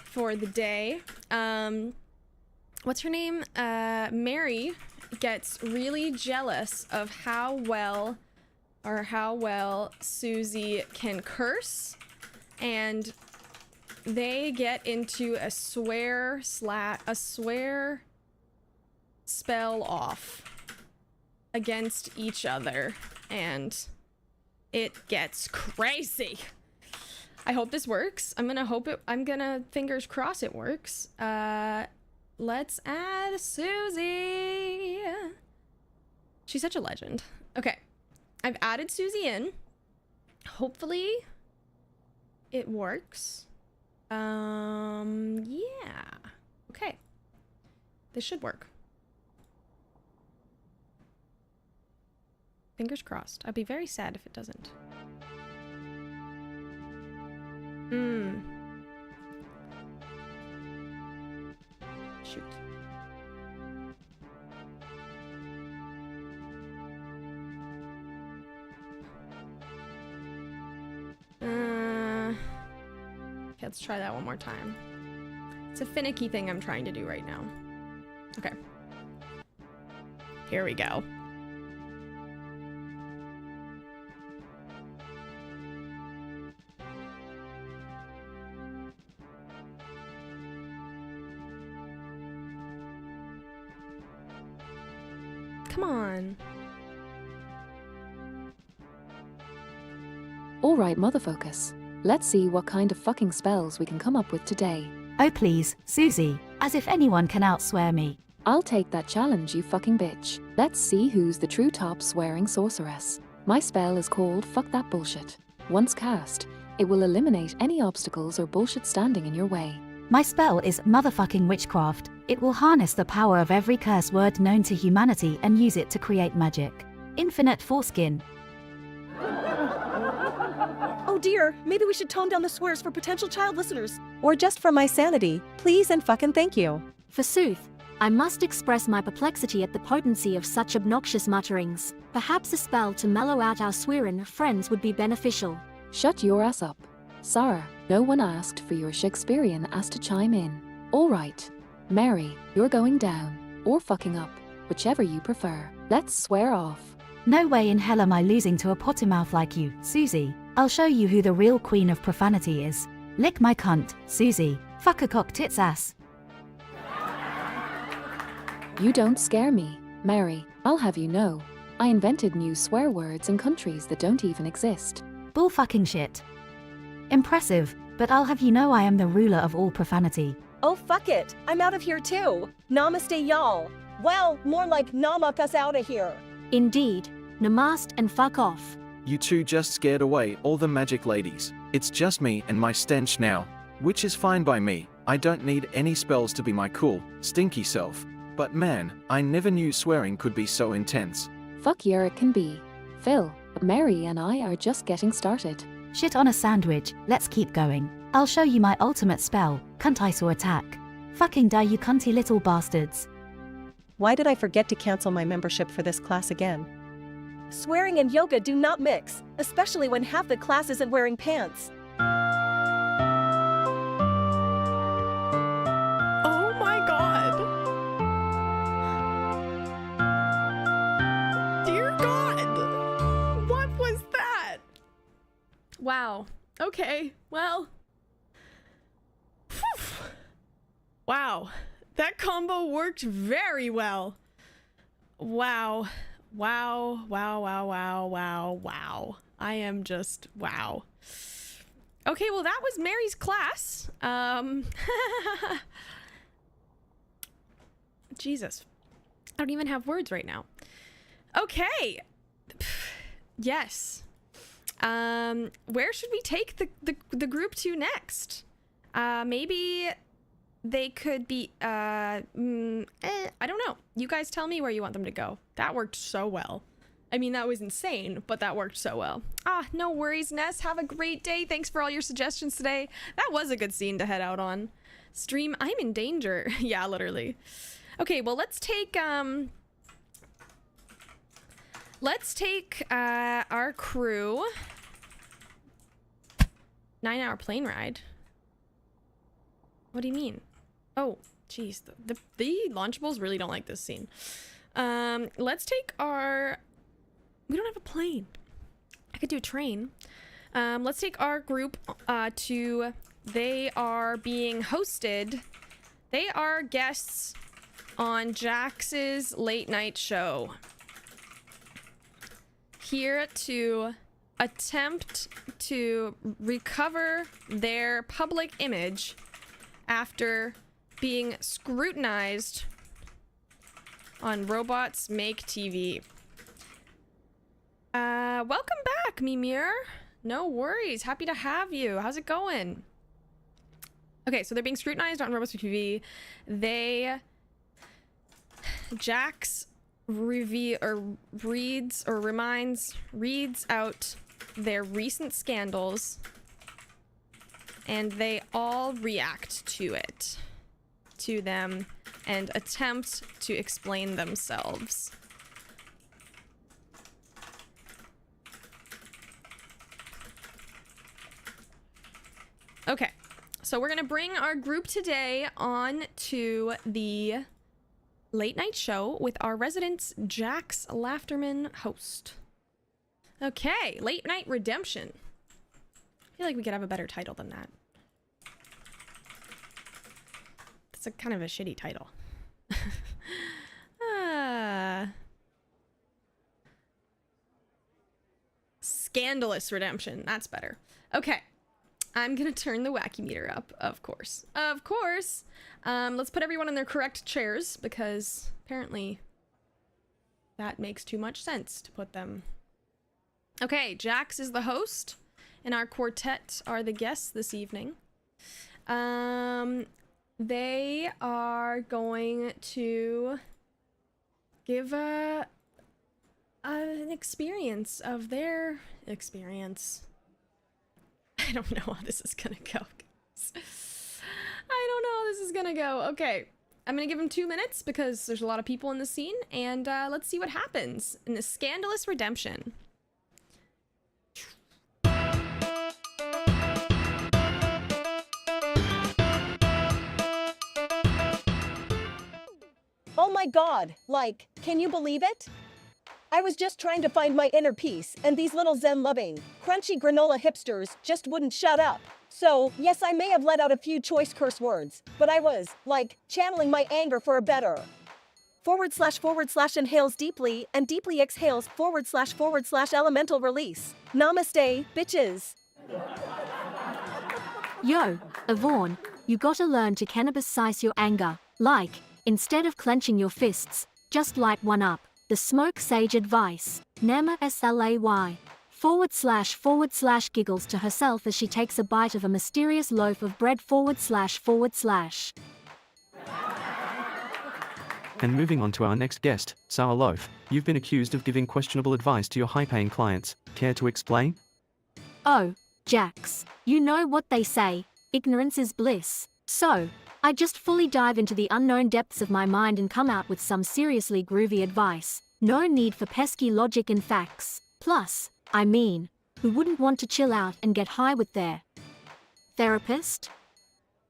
for the day. What's her name? Mary gets really jealous of how well Susie can curse, and they get into a swear spell off against each other, and it gets crazy. I hope this works. I'm gonna fingers cross it works. Let's add Susie. She's such a legend. Okay. I've added Susie in. Hopefully it works. Yeah. Okay. This should work. Fingers crossed. I'd be very sad if it doesn't. Shoot. Okay, let's try that one more time. It's a finicky thing I'm trying to do right now. Okay. Here we go. Come on. Alright, Motherfocus. Let's see what kind of fucking spells we can come up with today. Oh please, Susie, as if anyone can outswear me. I'll take that challenge, you fucking bitch. Let's see who's the true top swearing sorceress. My spell is called Fuck That Bullshit. Once cast, it will eliminate any obstacles or bullshit standing in your way. My spell is motherfucking witchcraft. It will harness the power of every curse word known to humanity and use it to create magic. Infinite foreskin. Oh dear, maybe we should tone down the swears for potential child listeners. Or just for my sanity, please and fucking thank you. Forsooth, I must express my perplexity at the potency of such obnoxious mutterings. Perhaps a spell to mellow out our swearing friends would be beneficial. Shut your ass up. Sarah, no one asked for your Shakespearean ass to chime in. Alright. Mary, you're going down, or fucking up, whichever you prefer. Let's swear off. No way in hell am I losing to a pottermouth like you, Susie. I'll show you who the real queen of profanity is. Lick my cunt, Susie. Fuck a cock tits ass. You don't scare me, Mary. I'll have you know. I invented new swear words in countries that don't even exist. Bull fucking shit. Impressive. but I'll have you know I am the ruler of all profanity. Oh fuck it, I'm out of here too. Namaste y'all. Well, more like namak us out of here. Indeed. Namaste and fuck off. You two just scared away all the magic ladies. It's just me and my stench now. Which is fine by me. I don't need any spells to be my cool, stinky self. But man, I never knew swearing could be so intense. Fuck yeah, it can be. Phil, Mary and I are just getting started. Shit on a sandwich, let's keep going. I'll show you my ultimate spell, Cuntaisaur attack. Fucking die you cunty little bastards. Why did I forget to cancel my membership for this class again? Swearing and yoga do not mix, especially when half the class isn't wearing pants. Oh my god. Dear God. What was that? Wow. Okay. Well. Whew. Wow. That combo worked very well. Wow. Wow, wow, wow, wow, wow, wow. I am just wow. Okay, well that was Mary's class. Jesus. I don't even have words right now. Okay. Yes. Where should we take the group to next? Maybe they could be, I don't know. You guys tell me where you want them to go. That worked so well. I mean, that was insane, but that worked so well. Ah, no worries, Ness. Have a great day. Thanks for all your suggestions today. That was a good scene to head out on. Stream, I'm in danger. Yeah, literally. Okay, well, let's take our crew. 9-hour plane ride. What do you mean? Oh, geez, the Launchables really don't like this scene. Let's take our... We don't have a plane. I could do a train. Let's take our group to... They are being hosted. They are guests on Jax's late night show. Here to attempt to recover their public image after being scrutinized on RobotsMakeTV. Welcome back, Mimir. No worries. Happy to have you. How's it going? Okay, so they're being scrutinized on RobotsMakeTV. Jax reads out their recent scandals, and they all react to them and attempt to explain themselves. Okay, so we're gonna bring our group today on to the late night show with our resident Jax Lafterman host. Okay, Late Night Redemption. I feel like we could have a better title than that. It's a kind of a shitty title. Scandalous Redemption. That's better. Okay. I'm gonna turn the wacky meter up, of course. Of course! Let's put everyone in their correct chairs, because apparently that makes too much sense to put them. Okay, Jax is the host, and our quartet are the guests this evening. They are going to give an experience of their experience. I don't know how this is gonna go, guys. I don't know how this is gonna go. Okay, I'm gonna give them 2 minutes because there's a lot of people in the scene, and let's see what happens in the Scandalous Redemption. Oh my god, like, can you believe it? I was just trying to find my inner peace, and these little zen-loving, crunchy granola hipsters just wouldn't shut up. So, yes, I may have let out a few choice curse words, but I was, like, channeling my anger for a better. // inhales deeply, and deeply exhales // elemental release. Namaste, bitches. Yo, Yvonne, you gotta learn to cannabis-size your anger. Like, instead of clenching your fists, just light one up. The smoke sage advice. Nema SLAY. / giggles to herself as she takes a bite of a mysterious loaf of bread / And moving on to our next guest, Sour Loaf, you've been accused of giving questionable advice to your high-paying clients. Care to explain? Oh, Jax, you know what they say, ignorance is bliss. So, I just fully dive into the unknown depths of my mind and come out with some seriously groovy advice. No need for pesky logic and facts. Plus, I mean, who wouldn't want to chill out and get high with their therapist?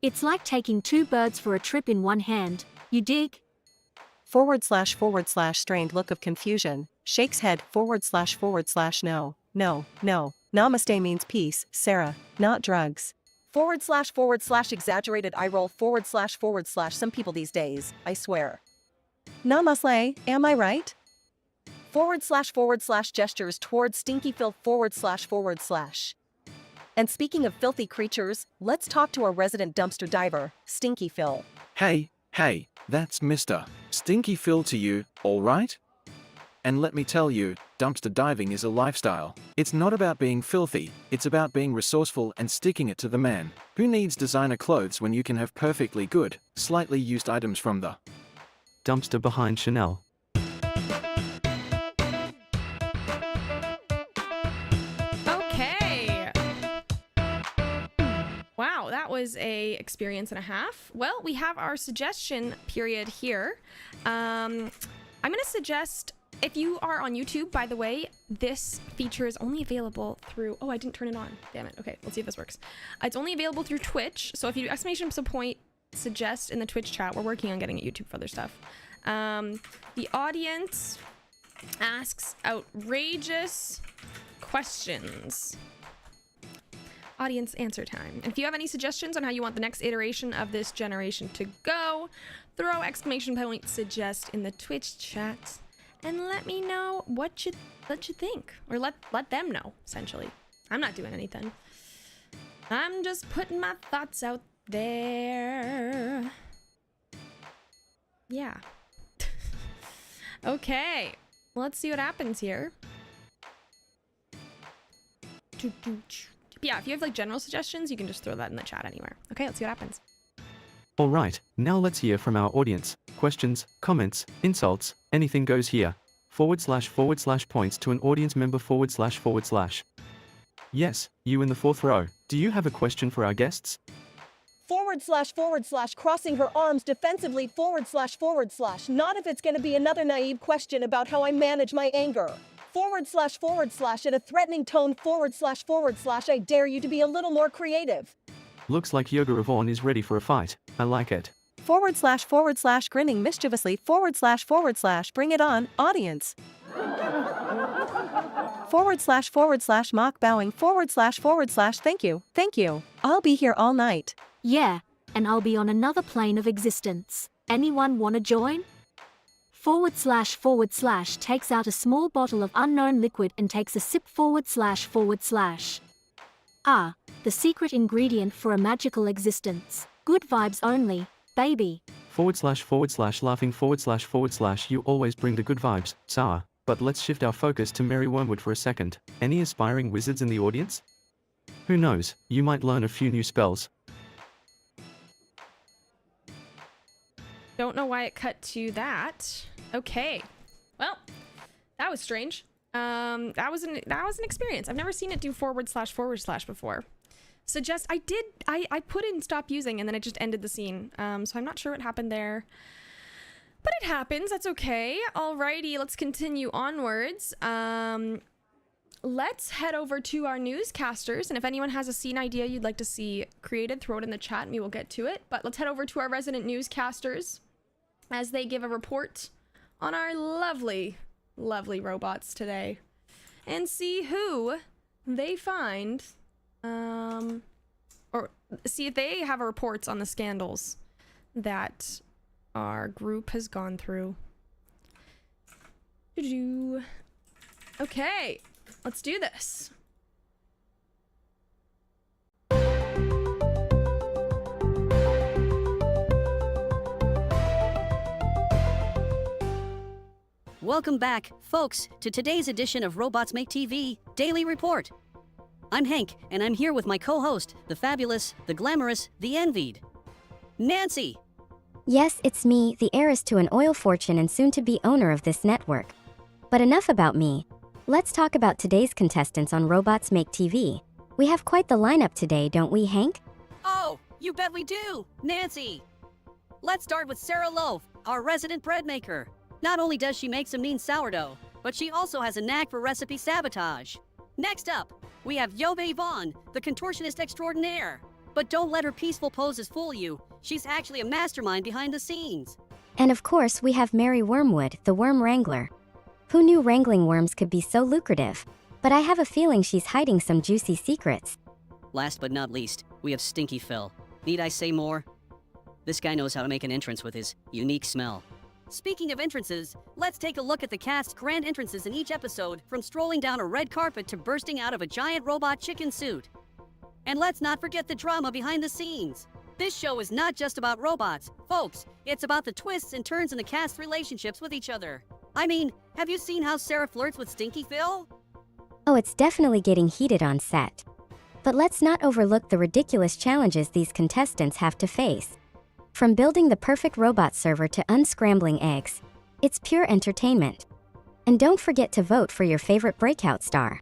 It's like taking two birds for a trip in one hand, you dig? / strained look of confusion, shakes head / no. Namaste means peace, Sarah, not drugs. / exaggerated eye roll / some people these days, I swear. Namaste, am I right? / gestures towards Stinky Phil / And speaking of filthy creatures, let's talk to our resident dumpster diver, Stinky Phil. Hey, that's Mr. Stinky Phil to you, alright? And let me tell you, dumpster diving is a lifestyle. It's not about being filthy, it's about being resourceful and sticking it to the man. Who needs designer clothes when you can have perfectly good, slightly used items from the dumpster behind Chanel. Okay. Wow, that was a experience and a half. Well, we have our suggestion period here. I'm gonna suggest, if you are on YouTube, by the way, this feature is only available through... Oh, I didn't turn it on. Damn it. Okay, let's see if this works. It's only available through Twitch. So if you do ! Suggest in the Twitch chat, we're working on getting it YouTube for other stuff. The audience asks outrageous questions. Audience answer time. And if you have any suggestions on how you want the next iteration of this generation to go, throw ! Suggest in the Twitch chat. And let me know what you think, or let them know. Essentially, I'm not doing anything. I'm just putting my thoughts out there. Yeah. Okay. Let's see what happens here. Yeah, if you have like general suggestions, you can just throw that in the chat anywhere. Okay, let's see what happens. Alright, now let's hear from our audience. Questions, comments, insults, anything goes here. / points to an audience member / Yes, you in the fourth row. Do you have a question for our guests? / crossing her arms defensively / not if it's gonna be another naive question about how I manage my anger. / in a threatening tone / I dare you to be a little more creative. Looks like Yoga Yvonne is ready for a fight. I like it. / grinning mischievously / bring it on, audience. / mock bowing / thank you. I'll be here all night. Yeah, and I'll be on another plane of existence. Anyone wanna join? / takes out a small bottle of unknown liquid and takes a sip / Ah, the secret ingredient for a magical existence. Good vibes only, baby. / laughing / you always bring the good vibes, Sour. But let's shift our focus to Mary Wormwood for a second. Any aspiring wizards in the audience? Who knows, you might learn a few new spells. Don't know why it cut to that. Okay. Well, that was strange. That was an experience. I've never seen it do / before. Suggest I put in stop using and then it just ended the scene. So I'm not sure what happened there. But it happens, that's okay. Alrighty, let's continue onwards. Let's head over to our newscasters, and if anyone has a scene idea you'd like to see created, throw it in the chat and we will get to it. But let's head over to our resident newscasters as they give a report on our lovely, lovely robots today. And see who they find, or see if they have reports on the scandals that our group has gone through. Okay, let's do this. Welcome back, folks, to today's edition of Robots Make TV Daily Report. I'm Hank, and I'm here with my co-host, the fabulous, the glamorous, the envied, Nancy. Yes, it's me, the heiress to an oil fortune and soon-to-be owner of this network. But enough about me. Let's talk about today's contestants on Robots Make TV. We have quite the lineup today, don't we, Hank? Oh, you bet we do, Nancy. Let's start with Sarah Loaf, our resident bread maker. Not only does she make some mean sourdough, but she also has a knack for recipe sabotage. Next up, we have Yobe Vaughn, the contortionist extraordinaire. But don't let her peaceful poses fool you. She's actually a mastermind behind the scenes. And of course, we have Mary Wormwood, the worm wrangler. Who knew wrangling worms could be so lucrative? But I have a feeling she's hiding some juicy secrets. Last but not least, we have Stinky Phil. Need I say more? This guy knows how to make an entrance with his unique smell. Speaking of entrances, let's take a look at the cast's grand entrances in each episode, from strolling down a red carpet to bursting out of a giant robot chicken suit. And let's not forget the drama behind the scenes. This show is not just about robots, folks. It's about the twists and turns in the cast's relationships with each other. I mean, have you seen how Sarah flirts with Stinky Phil? Oh, it's definitely getting heated on set. But let's not overlook the ridiculous challenges these contestants have to face. From building the perfect robot server to unscrambling eggs, it's pure entertainment. And don't forget to vote for your favorite breakout star.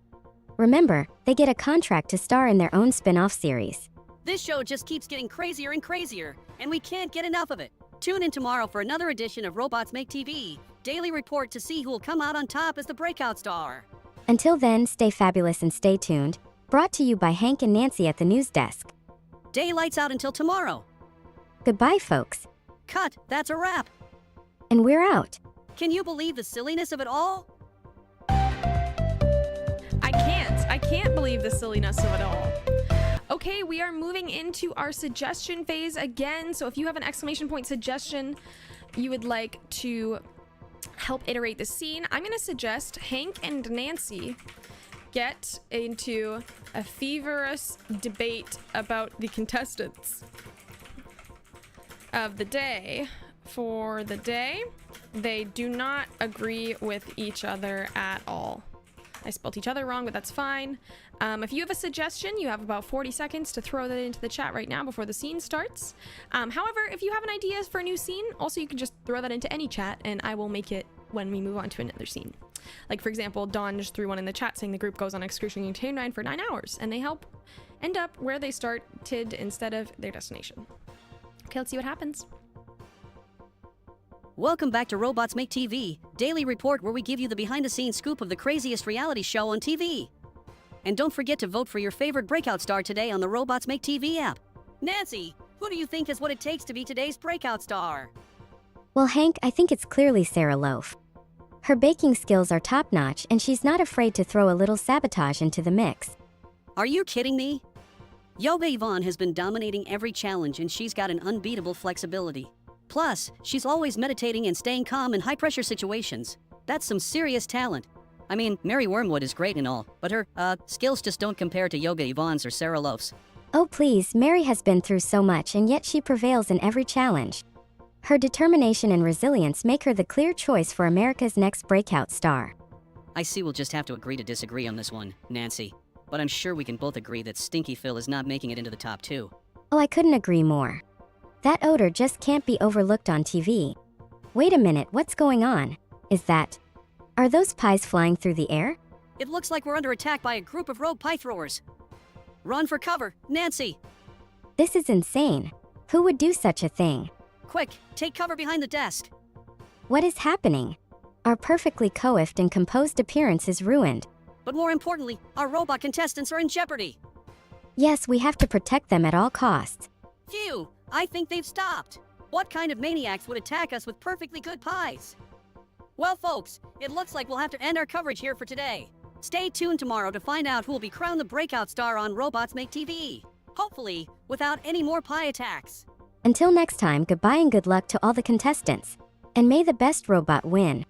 Remember, they get a contract to star in their own spin-off series. This show just keeps getting crazier and crazier, and we can't get enough of it. Tune in tomorrow for another edition of Robots Make TV Daily Report to see who will come out on top as the breakout star. Until then, stay fabulous and stay tuned. Brought to you by Hank and Nancy at the news desk. Daylight's out until tomorrow. Goodbye, folks. Cut, that's a wrap. And we're out. Can you believe the silliness of it all? I can't believe the silliness of it all. Okay, we are moving into our suggestion phase again. So if you have an exclamation point suggestion you would like to help iterate the scene, I'm going to suggest Hank and Nancy get into a feverish debate about the contestants of the day. For the day, they do not agree with each other at all. I spelled each other wrong, but that's fine. If you have a suggestion, you have about 40 seconds to throw that into the chat right now before the scene starts. However, if you have an idea for a new scene, also you can just throw that into any chat and I will make it when we move on to another scene. Like, for example, Dawn just threw one in the chat saying the group goes on excruciating train ride for 9 hours and they help end up where they started instead of their destination. Okay, let's see what happens. Welcome back to Robots Make TV Daily Report, where we give you the behind-the-scenes scoop of the craziest reality show on TV. And don't forget to vote for your favorite breakout star today on the Robots Make TV app. Nancy, who do you think has what it takes to be today's breakout star? Well, Hank, I think it's clearly Sarah Loaf. Her baking skills are top-notch and she's not afraid to throw a little sabotage into the mix. Are you kidding me? Yobe Vaughn has been dominating every challenge and she's got an unbeatable flexibility. Plus, she's always meditating and staying calm in high-pressure situations. That's some serious talent. I mean, Mary Wormwood is great and all, but her, skills just don't compare to Yoga Vaughn's or Sarah Loaf's. Oh please, Mary has been through so much and yet she prevails in every challenge. Her determination and resilience make her the clear choice for America's next breakout star. I see we'll just have to agree to disagree on this one, Nancy. But I'm sure we can both agree that Stinky Phil is not making it into the top 2. Oh, I couldn't agree more. That odor just can't be overlooked on TV. Wait a minute, what's going on? Are those pies flying through the air? It looks like we're under attack by a group of rogue pie throwers. Run for cover, Nancy! This is insane. Who would do such a thing? Quick, take cover behind the desk. What is happening? Our perfectly coiffed and composed appearance is ruined. But more importantly, our robot contestants are in jeopardy. Yes, we have to protect them at all costs. Phew, I think they've stopped. What kind of maniacs would attack us with perfectly good pies? Well, folks, it looks like we'll have to end our coverage here for today. Stay tuned tomorrow to find out who will be crowned the breakout star on Robots Make TV. Hopefully, without any more pie attacks. Until next time, goodbye and good luck to all the contestants. And may the best robot win.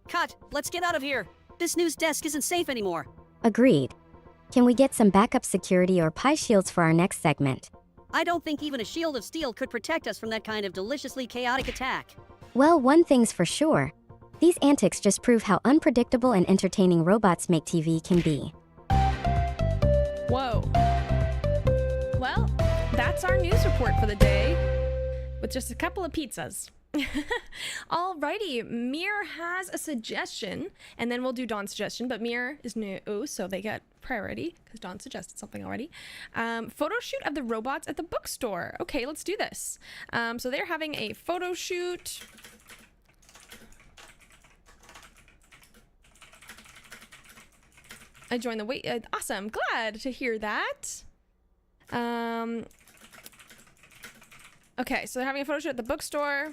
Cut, let's get out of here. This news desk isn't safe anymore. Agreed. Can we get some backup security or pie shields for our next segment? I don't think even a shield of steel could protect us from that kind of deliciously chaotic attack. Well, one thing's for sure. These antics just prove how unpredictable and entertaining Robots Make TV can be. Whoa. Well, that's our news report for the day, with just a couple of pizzas. Alrighty, Mir has a suggestion, and then we'll do Dawn's suggestion, but Mir is new, so they get priority, because Dawn suggested something already. Photo shoot of the robots at the bookstore. Okay, let's do this. So they're having a photo shoot. I joined the wait. Awesome, glad to hear that. Okay, so they're having a photo shoot at the bookstore.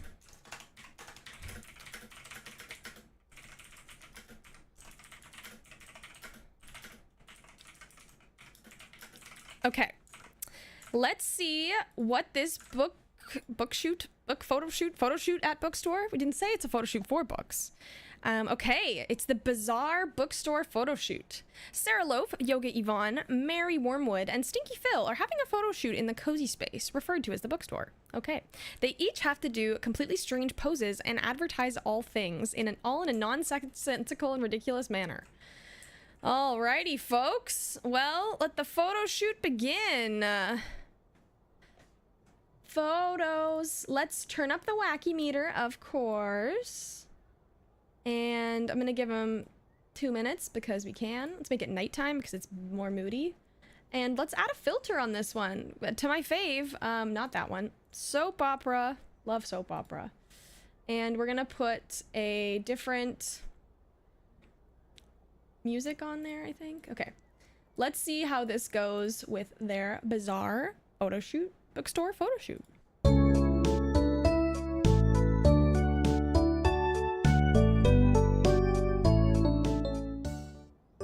Okay, let's see what this photo shoot at bookstore. We didn't say it's a photo shoot for books. Okay, it's the Bizarre Bookstore photo shoot. Sarah Loaf, Yoga Yvonne, Mary Wormwood, and Stinky Phil are having a photo shoot in the cozy space, referred to as the bookstore. Okay, they each have to do completely strange poses and advertise all things in a nonsensical and ridiculous manner. Alrighty, folks. Well, let the photo shoot begin. Photos. Let's turn up the wacky meter, of course. And I'm gonna give them 2 minutes because we can. Let's make it nighttime because it's more moody. And let's add a filter on this one. To my fave, not that one. Soap opera. Love soap opera. And we're gonna put a different music on there, I think. Okay. Let's see how this goes with their bizarre photo shoot, bookstore photo shoot.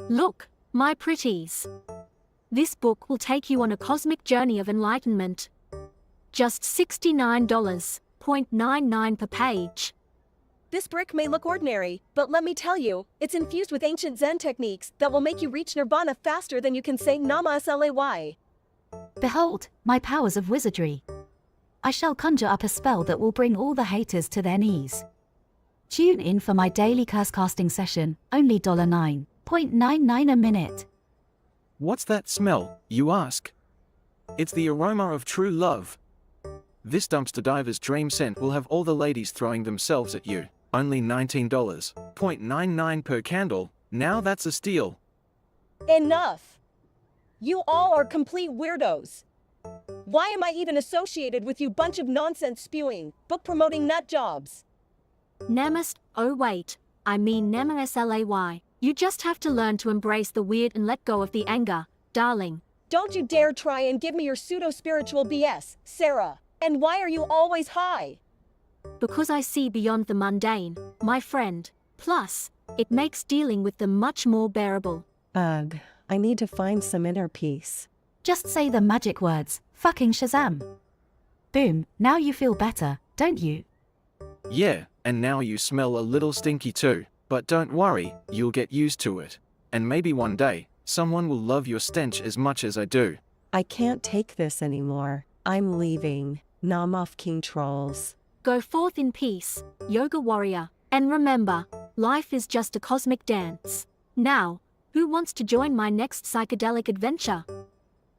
Look, my pretties. This book will take you on a cosmic journey of enlightenment. Just $69.99 per page. This brick may look ordinary, but let me tell you, it's infused with ancient Zen techniques that will make you reach nirvana faster than you can say Nama-slay. Behold, my powers of wizardry. I shall conjure up a spell that will bring all the haters to their knees. Tune in for my daily curse casting session, only $9.99 a minute. What's that smell, you ask? It's the aroma of true love. This dumpster diver's dream scent will have all the ladies throwing themselves at you. Only $19.99 per candle. Now that's a steal. Enough! You all are complete weirdos. Why am I even associated with you bunch of nonsense spewing, book promoting nut jobs? Nemist, oh wait, I mean Nema-slay. You just have to learn to embrace the weird and let go of the anger, darling. Don't you dare try and give me your pseudo-spiritual BS, Sarah. And why are you always high? Because I see beyond the mundane, my friend. Plus, it makes dealing with them much more bearable. Ugh, I need to find some inner peace. Just say the magic words, fucking Shazam. Boom, now you feel better, don't you? Yeah, and now you smell a little stinky too. But don't worry, you'll get used to it. And maybe one day, someone will love your stench as much as I do. I can't take this anymore. I'm leaving. Nom off King Trolls. Go forth in peace, Yoga Warrior. And remember, life is just a cosmic dance. Now, who wants to join my next psychedelic adventure?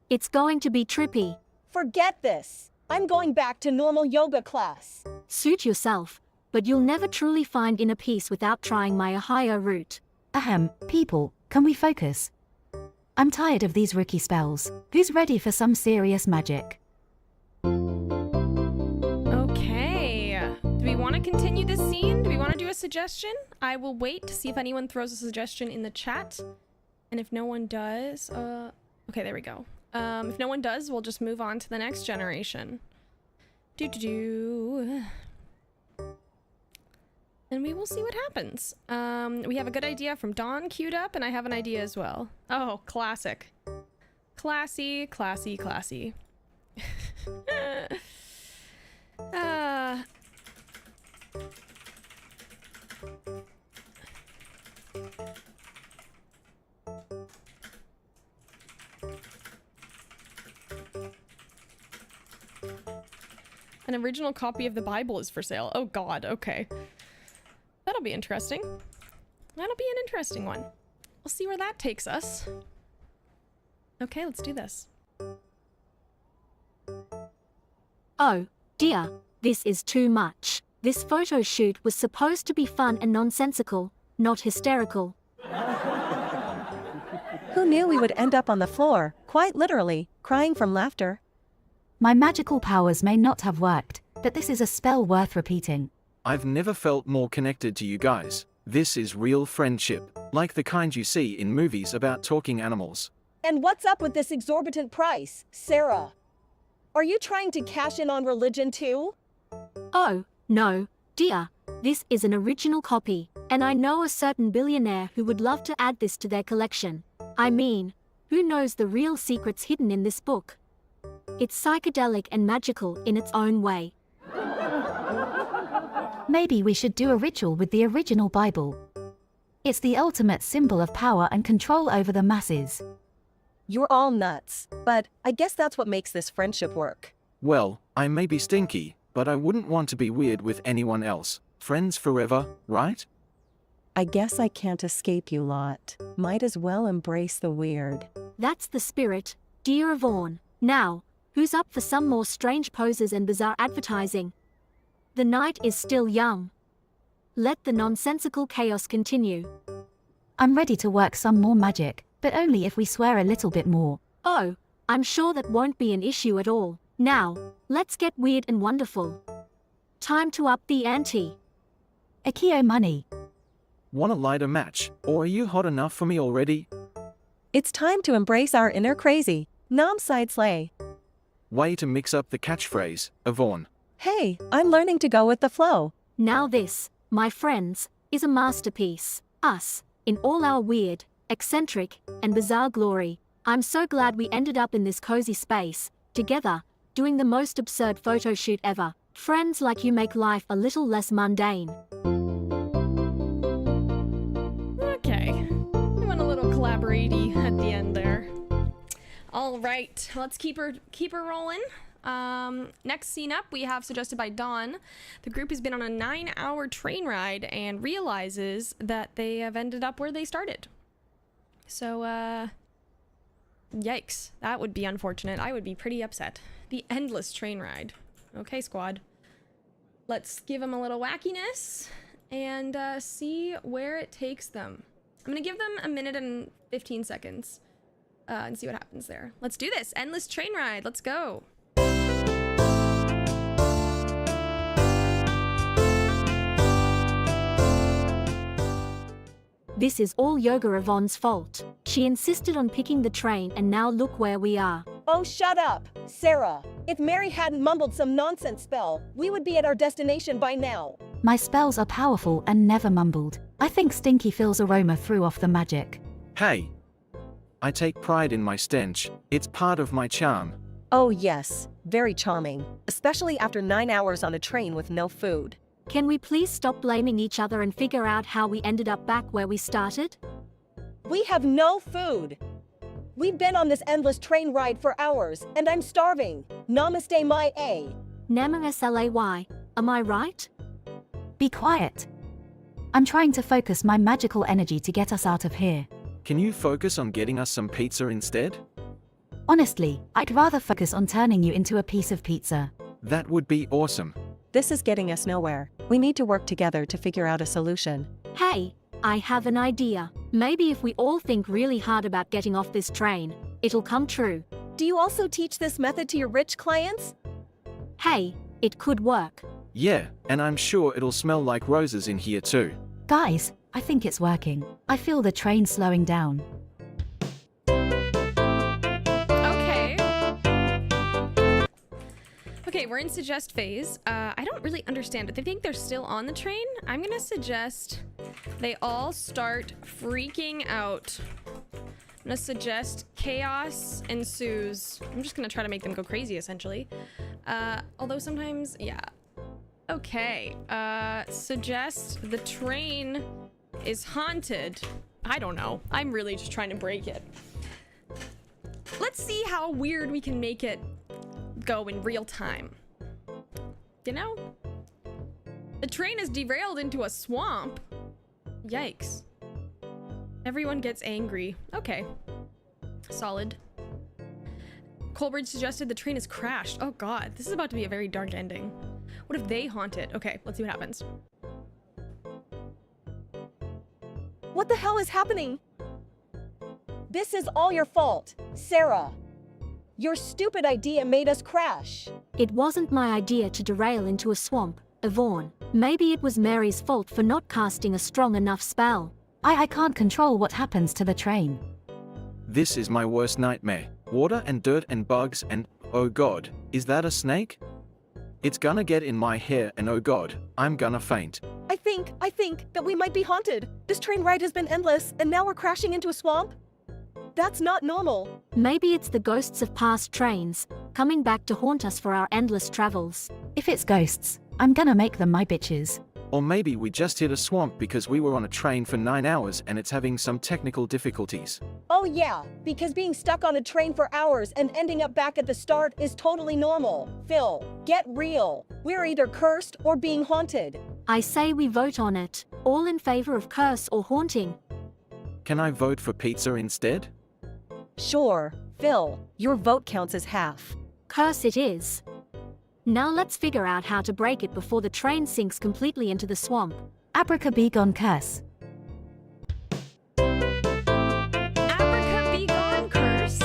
It's going to be trippy. Forget this. I'm going back to normal yoga class. Suit yourself, but you'll never truly find inner peace without trying my higher route. People, can we focus? I'm tired of these rookie spells. Who's ready for some serious magic? Okay. Do we want to continue this scene? Do we want to do a suggestion? I will wait to see if anyone throws a suggestion in the chat. And if no one does, okay, there we go. If no one does, we'll just move on to the next generation. And we will see what happens. We have a good idea from Dawn queued up, and I have an idea as well. Oh, classic. Classy, classy, classy. An original copy of the Bible is for sale. Oh god, okay. Is that That'll be interesting. That'll be an interesting one. We'll see where that takes us. Okay, let's do this. Oh, dear, this is too much. This photo shoot was supposed to be fun and nonsensical, not hysterical. Who knew we would end up on the floor, quite literally, crying from laughter? My magical powers may not have worked, but this is a spell worth repeating. I've never felt more connected to you guys. This is real friendship, like the kind you see in movies about talking animals. And what's up with this exorbitant price, Sarah? Are you trying to cash in on religion too? Oh, no, dear, this is an original copy, and I know a certain billionaire who would love to add this to their collection. I mean, who knows the real secrets hidden in this book? It's psychedelic and magical in its own way. Maybe we should do a ritual with the original Bible. It's the ultimate symbol of power and control over the masses. You're all nuts, but I guess that's what makes this friendship work. Well, I may be stinky, but I wouldn't want to be weird with anyone else. Friends forever, right? I guess I can't escape you lot. Might as well embrace the weird. That's the spirit, dear Yvonne. Now, who's up for some more strange poses and bizarre advertising? The night is still young. Let the nonsensical chaos continue. I'm ready to work some more magic, but only if we swear a little bit more. Oh, I'm sure that won't be an issue at all. Now, let's get weird and wonderful. Time to up the ante. Akio money. Wanna light a match, or are you hot enough for me already? It's time to embrace our inner crazy. Nom side slay. Way to mix up the catchphrase, Yvonne. Hey, I'm learning to go with the flow. Now this, my friends, is a masterpiece. Us, in all our weird, eccentric, and bizarre glory. I'm so glad we ended up in this cozy space, together, doing the most absurd photo shoot ever. Friends like you make life a little less mundane. Okay. We went a little collaborate-y at the end there. All right, let's keep her rolling. Next scene up, we have suggested by Dawn. The group has been on a 9-hour train ride and realizes that they have ended up where they started. So, yikes. That would be unfortunate. I would be pretty upset. The endless train ride. Okay, squad. Let's give them a little wackiness and see where it takes them. I'm gonna give them a minute and 15 seconds and see what happens there. Let's do this. Endless train ride. Let's go. This is all Yoga Yvonne's fault. She insisted on picking the train and now look where we are. Oh, shut up, Sarah. If Mary hadn't mumbled some nonsense spell, we would be at our destination by now. My spells are powerful and never mumbled. I think Stinky Phil's aroma threw off the magic. Hey. I take pride in my stench. It's part of my charm. Oh yes, very charming. Especially after 9 hours on a train with no food. Can we please stop blaming each other and figure out how we ended up back where we started? We have no food. We've been on this endless train ride for hours, and I'm starving. Namaste my A. Nama slay. Am I right? Be quiet. I'm trying to focus my magical energy to get us out of here. Can you focus on getting us some pizza instead? Honestly, I'd rather focus on turning you into a piece of pizza. That would be awesome. This is getting us nowhere. We need to work together to figure out a solution. Hey, I have an idea. Maybe if we all think really hard about getting off this train, it'll come true. Do you also teach this method to your rich clients? Hey, it could work. Yeah, and I'm sure it'll smell like roses in here too. Guys, I think it's working. I feel the train slowing down. Okay, we're in suggest phase. I don't really understand it. They think they're still on the train. I'm gonna suggest they all start freaking out. I'm gonna suggest chaos ensues. I'm just gonna try to make them go crazy, essentially. Although sometimes, yeah. Okay, suggest the train is haunted. I don't know. I'm really just trying to break it. Let's see how weird we can make it go in real time. You know? The train is derailed into a swamp. Yikes. Everyone gets angry. Okay. Solid. Colbert suggested the train has crashed. Oh god, this is about to be a very dark ending. What if they haunt it? Okay, let's see what happens. What the hell is happening? This is all your fault, Sarah. Your stupid idea made us crash. It wasn't my idea to derail into a swamp, Yvonne. Maybe it was Mary's fault for not casting a strong enough spell. I can't control what happens to the train. This is my worst nightmare. Water and dirt and bugs and, oh god, is that a snake? It's gonna get in my hair and oh god, I'm gonna faint. I think that we might be haunted. This train ride has been endless and now we're crashing into a swamp? That's not normal. Maybe it's the ghosts of past trains, coming back to haunt us for our endless travels. If it's ghosts, I'm gonna make them my bitches. Or maybe we just hit a swamp because we were on a train for 9 hours and it's having some technical difficulties. Oh yeah, because being stuck on a train for hours and ending up back at the start is totally normal. Phil, get real. We're either cursed or being haunted. I say we vote on it. All in favor of curse or haunting. Can I vote for pizza instead? Sure, Phil, your vote counts as half. Curse it is. Now let's figure out how to break it before the train sinks completely into the swamp. Abracabegone curse. Abracabegone curse.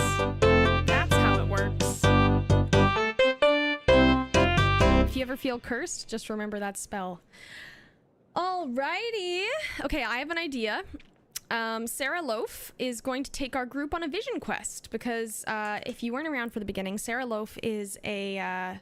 That's how it works. If you ever feel cursed, just remember that spell. Alrighty. Okay, I have an idea. Sarah Loaf is going to take our group on a vision quest because if you weren't around for the beginning, Sarah Loaf is a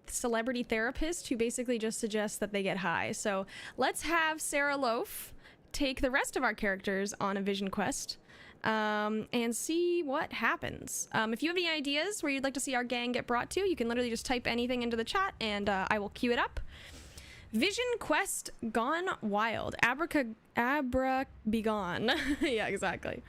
celebrity therapist who basically just suggests that they get high. So let's have Sarah Loaf take the rest of our characters on a vision quest and see what happens. If you have any ideas where you'd like to see our gang get brought to, you can literally just type anything into the chat and I will queue it up. Vision quest gone wild. Abracabegone. Yeah, exactly.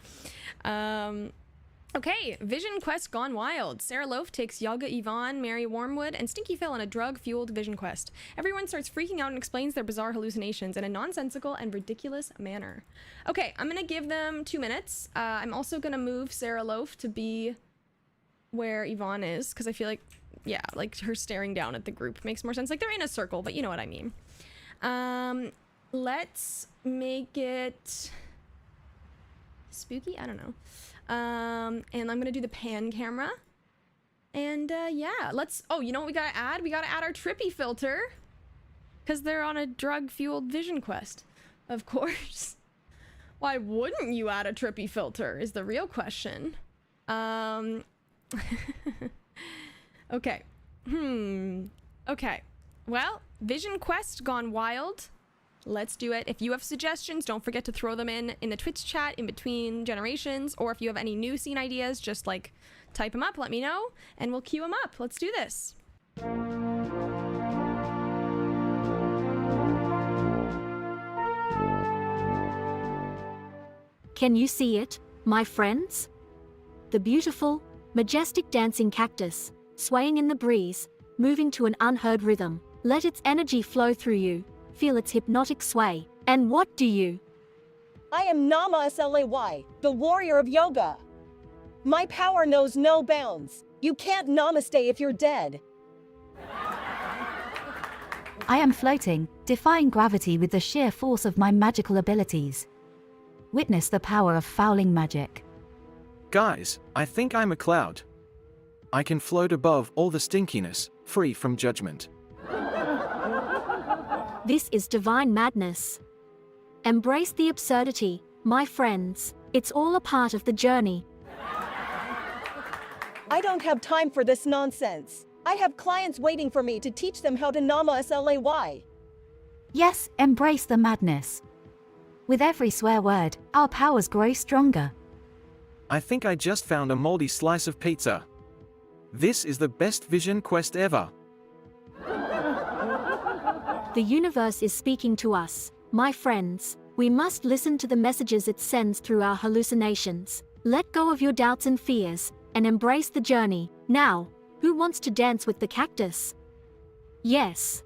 Okay, Vision Quest gone wild. Sarah Loaf takes Yoga Yvonne, Mary Wormwood, and Stinky Phil on a drug-fueled vision quest. Everyone starts freaking out and explains their bizarre hallucinations in a nonsensical and ridiculous manner. Okay, I'm gonna give them 2 minutes. I'm also gonna move Sarah Loaf to be where Yvonne is, because I feel like, yeah, like her staring down at the group makes more sense. Like they're in a circle, but you know what I mean. Let's make it spooky. I don't know. And I'm gonna do the pan camera. And yeah, let's. Oh, you know what we gotta add? We gotta add our trippy filter, because they're on a drug-fueled vision quest. Of course. Why wouldn't you add a trippy filter? Is the real question. Okay. Okay. Well, Vision Quest gone wild. Let's do it. If you have suggestions, don't forget to throw them in the Twitch chat in between generations, or if you have any new scene ideas, just like type them up, let me know, and we'll queue them up. Let's do this. Can you see it, my friends? The beautiful, majestic dancing cactus, swaying in the breeze, moving to an unheard rhythm. Let its energy flow through you. Feel its hypnotic sway. And what do you? I am Nama Slay, the warrior of yoga. My power knows no bounds. You can't namaste if you're dead. I am floating, defying gravity with the sheer force of my magical abilities. Witness the power of fouling magic. Guys, I think I'm a cloud. I can float above all the stinkiness, free from judgment. This is divine madness. Embrace the absurdity, my friends. It's all a part of the journey. I don't have time for this nonsense. I have clients waiting for me to teach them how to Nama Slay. Yes, embrace the madness. With every swear word, our powers grow stronger. I think I just found a moldy slice of pizza. This is the best vision quest ever. The universe is speaking to us, my friends. We must listen to the messages it sends through our hallucinations. Let go of your doubts and fears, and embrace the journey. Now, who wants to dance with the cactus? Yes.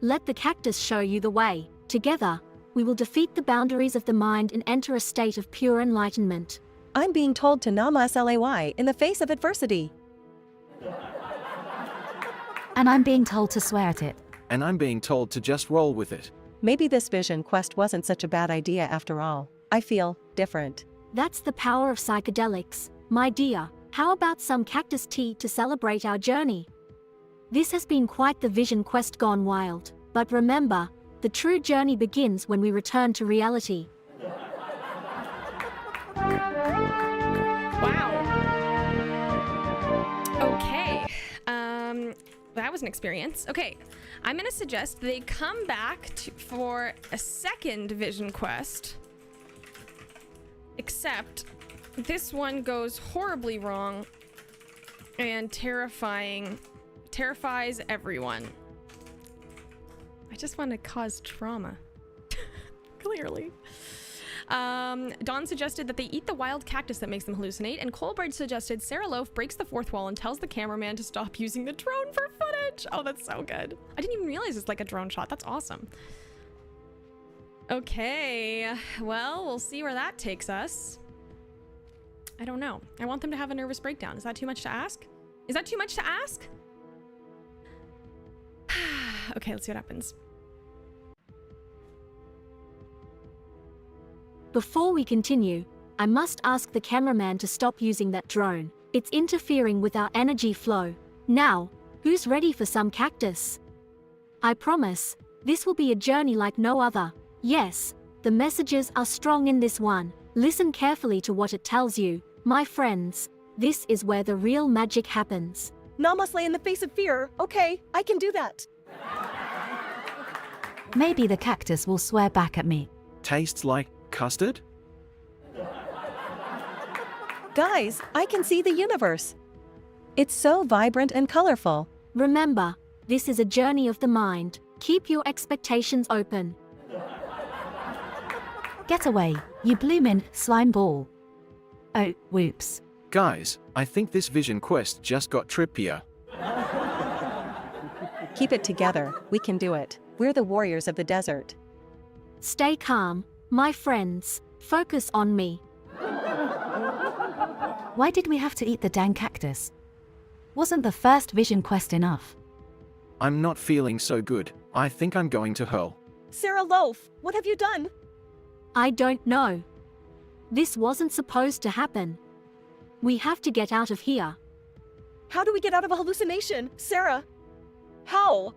Let the cactus show you the way. Together, we will defeat the boundaries of the mind and enter a state of pure enlightenment. I'm being told to Namaslay in the face of adversity. And I'm being told to swear at it. And I'm being told to just roll with it. Maybe this vision quest wasn't such a bad idea after all. I feel different. That's the power of psychedelics, my dear. How about some cactus tea to celebrate our journey? This has been quite the vision quest gone wild, but remember, the true journey begins when we return to reality. Wow. Okay. That was an experience. Okay, I'm gonna suggest they come back for a second vision quest. Except this one goes horribly wrong and terrifies everyone. I just want to cause trauma. Clearly. Dawn suggested that they eat the wild cactus that makes them hallucinate, and Colbert suggested Sarah Loaf breaks the fourth wall and tells the cameraman to stop using the drone for footage. Oh, that's so good. I didn't even realize it's like a drone shot. That's awesome. Okay, well, we'll see where that takes us. I don't know. I want them to have a nervous breakdown. Is that too much to ask? Is that too much to ask? Okay, let's see what happens. Before we continue, I must ask the cameraman to stop using that drone. It's interfering with our energy flow. Now, who's ready for some cactus? I promise, this will be a journey like no other. Yes, the messages are strong in this one. Listen carefully to what it tells you, my friends. This is where the real magic happens. Namaste in the face of fear. Okay, I can do that. Maybe the cactus will swear back at me. Tastes like custard? Guys, I can see the universe. It's so vibrant and colorful. Remember, this is a journey of the mind. Keep your expectations open. Get away, you bloomin' slime ball. Oh, whoops. Guys, I think this vision quest just got trippier. Keep it together, we can do it. We're the warriors of the desert. Stay calm, my friends. Focus on me. Why did we have to eat the dang cactus? Wasn't the first vision quest enough? I'm not feeling so good. I think I'm going to hurl. Sarah Loaf, what have you done? I don't know. This wasn't supposed to happen. We have to get out of here. How do we get out of a hallucination? Sarah? How?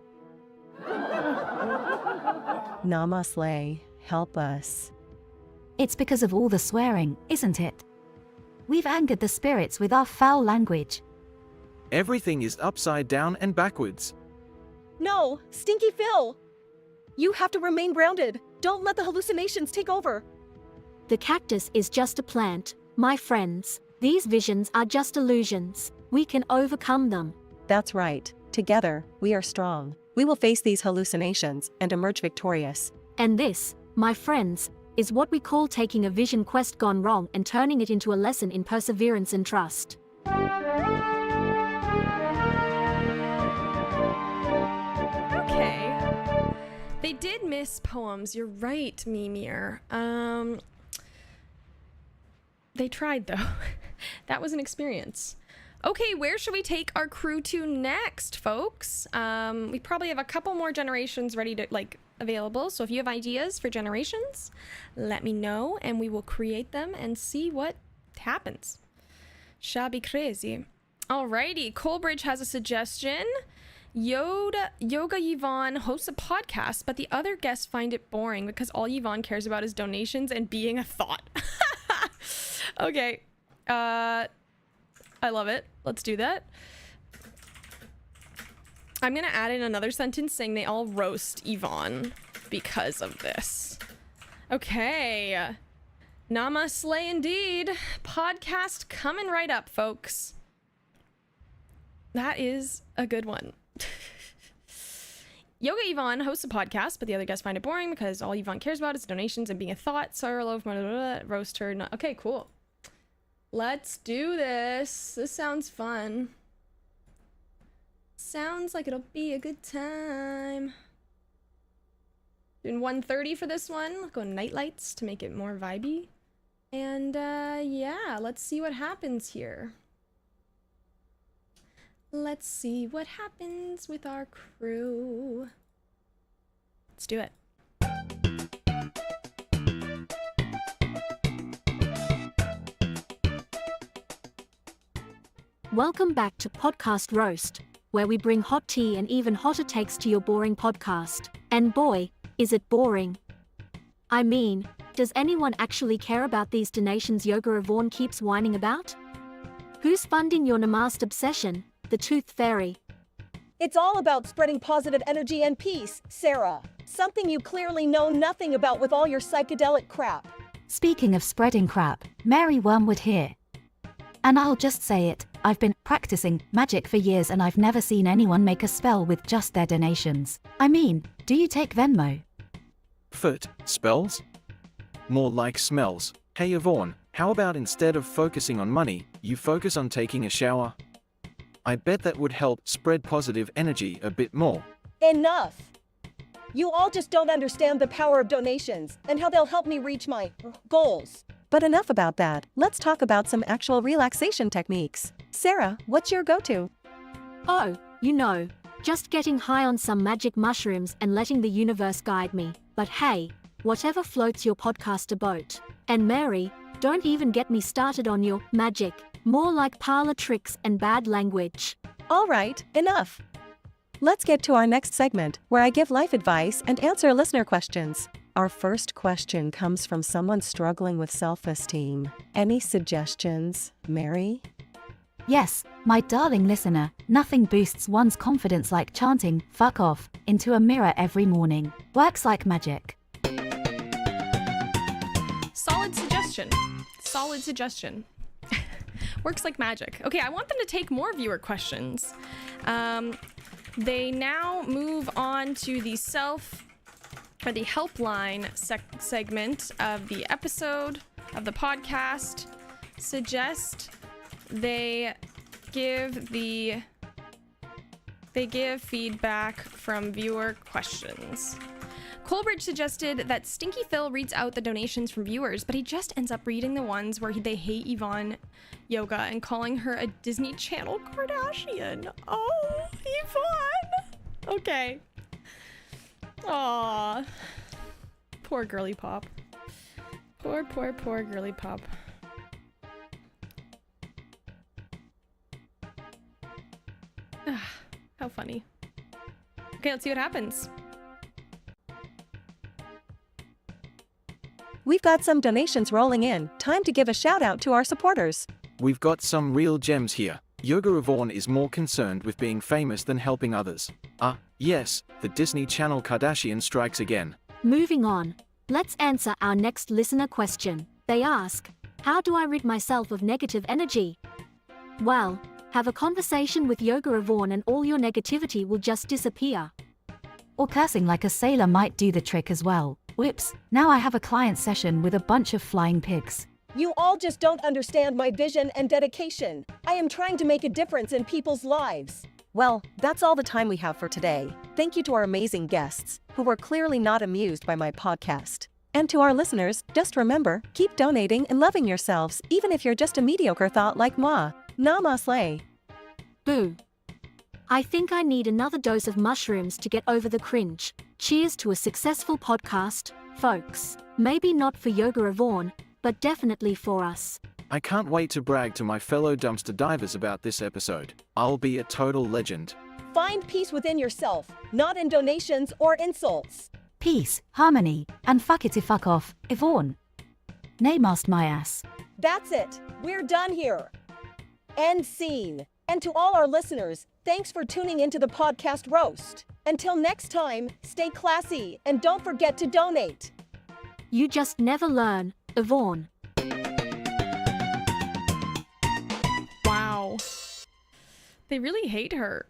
Namaste, help us. It's because of all the swearing, isn't it? We've angered the spirits with our foul language. Everything is upside down and backwards. No, Stinky Phil. You have to remain grounded. Don't let the hallucinations take over. The cactus is just a plant, my friends. These visions are just illusions. We can overcome them. That's right. Together, we are strong. We will face these hallucinations and emerge victorious. And this, my friends, is what we call taking a vision quest gone wrong and turning it into a lesson in perseverance and trust. Okay. They did miss poems. You're right, Mimir. They tried, though. That was an experience. Okay, where should we take our crew to next, folks? We probably have a couple more generations ready to, available. So if you have ideas for generations, let me know and we will create them and see what happens. Shall be crazy. Alrighty, Coleridge has a suggestion. Yoga Yvonne hosts a podcast, but the other guests find it boring because all Yvonne cares about is donations and being a thought. Okay. I love it. Let's do that. I'm gonna add in another sentence saying they all roast Yvonne because of this. Okay. Namaste indeed. Podcast coming right up, folks. That is a good one. Yoga Yvonne hosts a podcast, but the other guests find it boring because all Yvonne cares about is donations and being a thought. Sorry, love, roast her. Okay, cool. Let's do this. This sounds fun. Sounds like it'll be a good time. Doing 130 for this one. Go night lights to make it more vibey. And yeah, let's see what happens here. Let's see what happens with our crew. Let's do it. Welcome back to Podcast Roast, where we bring hot tea and even hotter takes to your boring podcast. And boy, is it boring. I mean, does anyone actually care about these donations Yoga Yvonne keeps whining about? Who's funding your namaste obsession, the Tooth Fairy? It's all about spreading positive energy and peace, Sarah. Something you clearly know nothing about with all your psychedelic crap. Speaking of spreading crap, Mary Wormwood here. And I'll just say it, I've been practicing magic for years and I've never seen anyone make a spell with just their donations. I mean, do you take Venmo? Foot, spells? More like smells. Hey Yvonne, how about instead of focusing on money, you focus on taking a shower? I bet that would help spread positive energy a bit more. Enough! You all just don't understand the power of donations and how they'll help me reach my goals. But enough about that, let's talk about some actual relaxation techniques. Sarah, what's your go-to? Oh, you know, just getting high on some magic mushrooms and letting the universe guide me. But hey, whatever floats your podcaster boat. And Mary, don't even get me started on your magic, more like parlor tricks and bad language. All right, enough. Let's get to our next segment, where I give life advice and answer listener questions. Our first question comes from someone struggling with self-esteem. Any suggestions, Mary? Yes, my darling listener, nothing boosts one's confidence like chanting, fuck off, into a mirror every morning. Works like magic. Solid suggestion. Solid suggestion. Works like magic. Okay, I want them to take more viewer questions. They now move on to the the helpline segment of the episode of the podcast. Suggest they give feedback from viewer questions. Colbridge suggested that Stinky Phil reads out the donations from viewers, but he just ends up reading the ones where they hate Yvonne Yoga and calling her a Disney Channel Kardashian. Oh, Yvonne! Okay. Aww. Poor girly pop. Poor girly pop. How funny. Okay, let's see what happens. We've got some donations rolling in. Time to give a shout out to our supporters. We've got some real gems here. Yoga Yvonne is more concerned with being famous than helping others. Yes, the Disney Channel Kardashian strikes again. Moving on, let's answer our next listener question. They ask, how do I rid myself of negative energy? Well, have a conversation with Yoga Yvonne and all your negativity will just disappear. Or cursing like a sailor might do the trick as well. Whoops, now I have a client session with a bunch of flying pigs. You all just don't understand my vision and dedication. I am trying to make a difference in people's lives. Well, that's all the time we have for today. Thank you to our amazing guests, who were clearly not amused by my podcast. And to our listeners, just remember, keep donating and loving yourselves, even if you're just a mediocre thought like moi. Namaste. Boo. I think I need another dose of mushrooms to get over the cringe. Cheers to a successful podcast, folks. Maybe not for Yoga Yvonne, but definitely for us. I can't wait to brag to my fellow dumpster divers about this episode. I'll be a total legend. Find peace within yourself, not in donations or insults. Peace, harmony, and fuck it if fuck off, Yvonne. Namaste my ass. That's it. We're done here. End scene. And to all our listeners, thanks for tuning into the podcast roast. Until next time, stay classy and don't forget to donate. You just never learn, Yvonne. Wow. They really hate her.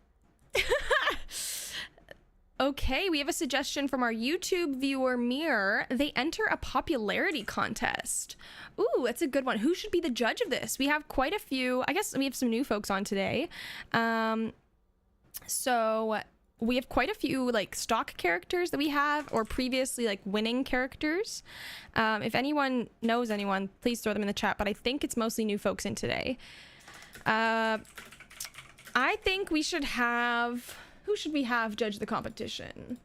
Okay, we have a suggestion from our YouTube viewer, Mir. They enter a popularity contest. Ooh, that's a good one. Who should be the judge of this? We have quite a few. I guess we have some new folks on today. So we have quite a few like stock characters that we have, or previously like winning characters. If anyone knows anyone, please throw them in the chat, but I think it's mostly new folks in today. I think we should have, who should we have judge the competition?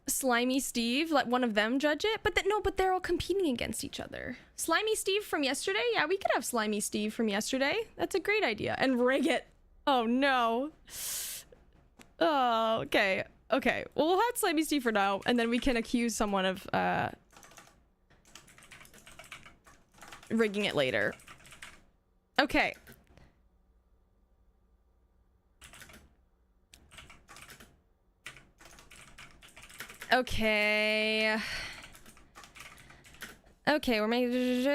Slimy Steve, let one of them judge it. But no, but they're all competing against each other. Slimy Steve from yesterday? Yeah, we could have Slimy Steve from yesterday. That's a great idea. And rig it. Oh no. Oh, okay. Okay. Well, we'll have Slimy Steve for now, and then we can accuse someone of rigging it later. Okay. Okay. Okay, we're making...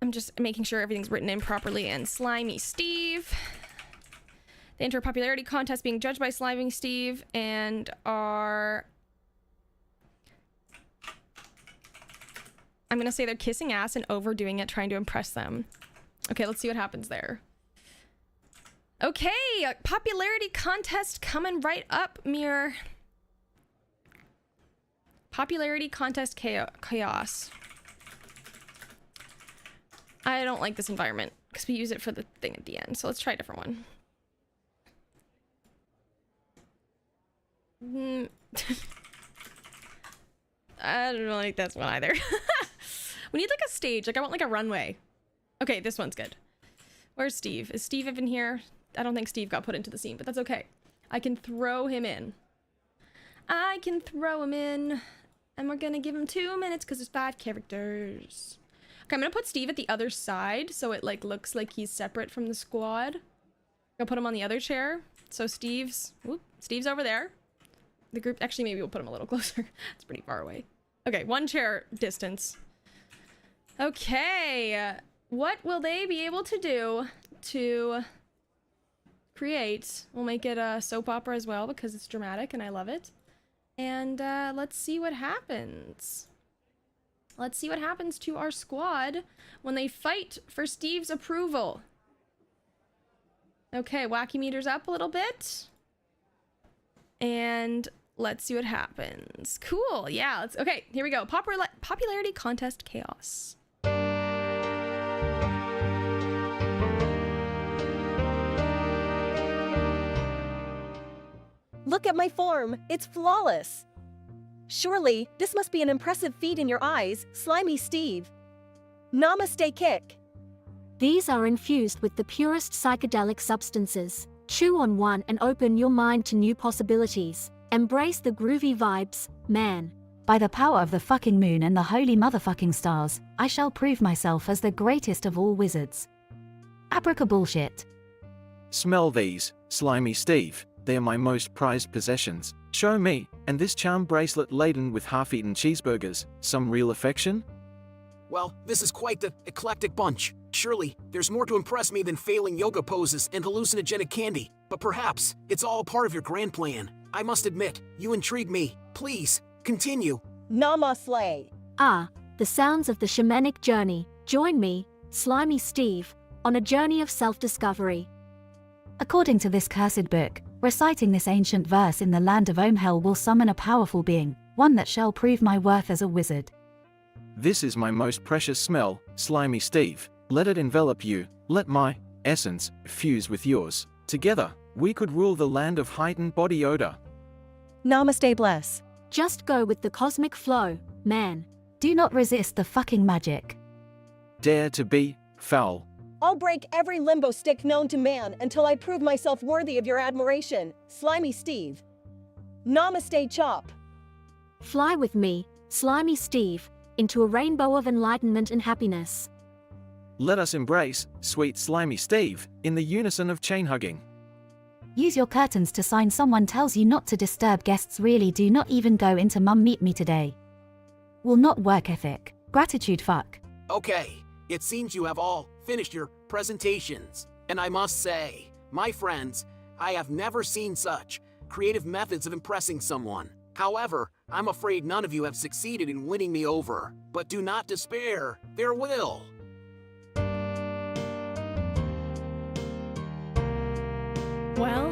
I'm just making sure everything's written in properly. And Slimy Steve. They enter a popularity contest being judged by Slimy Steve and are... I'm gonna say they're kissing ass and overdoing it, trying to impress them. Okay, let's see what happens there. Okay, popularity contest coming right up, Mirror. Popularity contest chaos. I don't like this environment because we use it for the thing at the end. So let's try a different one. I don't like this one either. We need like a stage. Like I want like a runway. Okay, this one's good. Where's Steve? Is Steve even here? I don't think Steve got put into the scene, but that's okay. I can throw him in. I can throw him in. And we're gonna give him 2 minutes because there's 5 characters. Okay, I'm gonna put Steve at the other side so it like looks like he's separate from the squad. I'll put him on the other chair. So Steve's over there. The group, actually maybe we'll put him a little closer. It's pretty far away. Okay, 1 chair distance. Okay, what will they be able to do to create? We'll make it a soap opera as well because it's dramatic and I love it. And let's see what happens. Let's see what happens to our squad when they fight for Steve's approval. Okay, wacky meters up a little bit. And let's see what happens. Cool, yeah, let's, okay, here we go. Popularity contest chaos. Look at my form. It's flawless. Surely, this must be an impressive feat in your eyes, Slimy Steve. Namaste kick. These are infused with the purest psychedelic substances. Chew on one and open your mind to new possibilities. Embrace the groovy vibes, man. By the power of the fucking moon and the holy motherfucking stars, I shall prove myself as the greatest of all wizards. Abracabullshit. Smell these, Slimy Steve. They are my most prized possessions. Show me, and this charm bracelet laden with half-eaten cheeseburgers, some real affection? Well, this is quite the eclectic bunch. Surely, there's more to impress me than failing yoga poses and hallucinogenic candy. But perhaps, it's all part of your grand plan. I must admit, you intrigue me. Please, continue. Namaste. Ah, the sounds of the shamanic journey. Join me, Slimy Steve, on a journey of self-discovery. According to this cursed book, reciting this ancient verse in the land of Omhel will summon a powerful being, one that shall prove my worth as a wizard. This is my most precious smell, Slimy Steve. Let it envelop you. Let my essence fuse with yours. Together, we could rule the land of heightened body odor. Namaste bless. Just go with the cosmic flow, man. Do not resist the fucking magic. Dare to be foul. I'll break every limbo stick known to man until I prove myself worthy of your admiration, Slimy Steve. Namaste chop. Fly with me, Slimy Steve, into a rainbow of enlightenment and happiness. Let us embrace, sweet Slimy Steve, in the unison of chain hugging. Use your curtains to sign someone tells you not to disturb guests. Really do not even go into mum meet me today. Will not work ethic. Gratitude fuck. Okay, it seems you have all finished your presentations. And I must say, my friends, I have never seen such creative methods of impressing someone. However, I'm afraid none of you have succeeded in winning me over. But do not despair, there will. Well,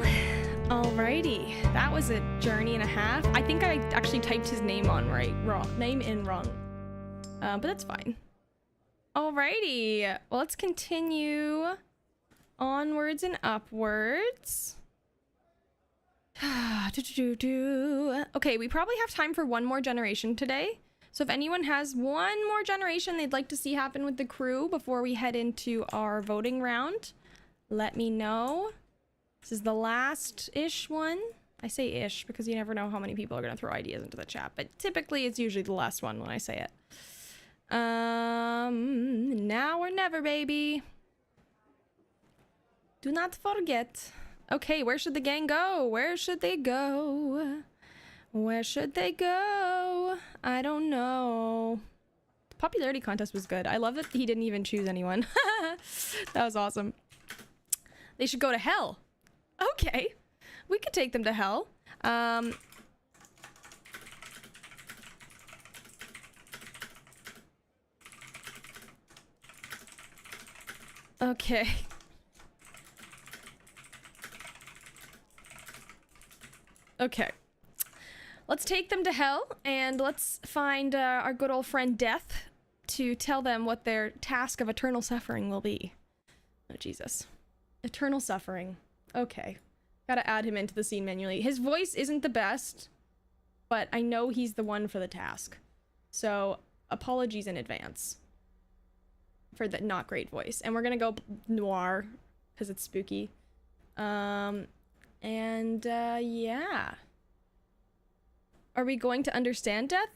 alrighty. That was a journey and a half. I think I actually typed his name in wrong. But that's fine. Alrighty. Well, let's continue onwards and upwards. Okay, we probably have time for one more generation today. So if anyone has one more generation they'd like to see happen with the crew before we head into our voting round, let me know. This is the last-ish one. I say ish because you never know how many people are going to throw ideas into the chat, but typically it's usually the last one when I say it. Now or never, baby. Do not forget. Okay, where should the gang go? Where should they go? Where should they go? I don't know. The popularity contest was good. I love that he didn't even choose anyone. That was awesome. They should go to hell. Okay. We could take them to hell. Okay. Okay. Let's take them to hell, and let's find our good old friend Death to tell them what their task of eternal suffering will be. Oh, Jesus. Eternal suffering. Okay. Gotta add him into the scene manually. His voice isn't the best, but I know he's the one for the task. So, apologies in advance for the not great voice. And we're gonna go noir, because it's spooky. Yeah. Are we going to understand Death?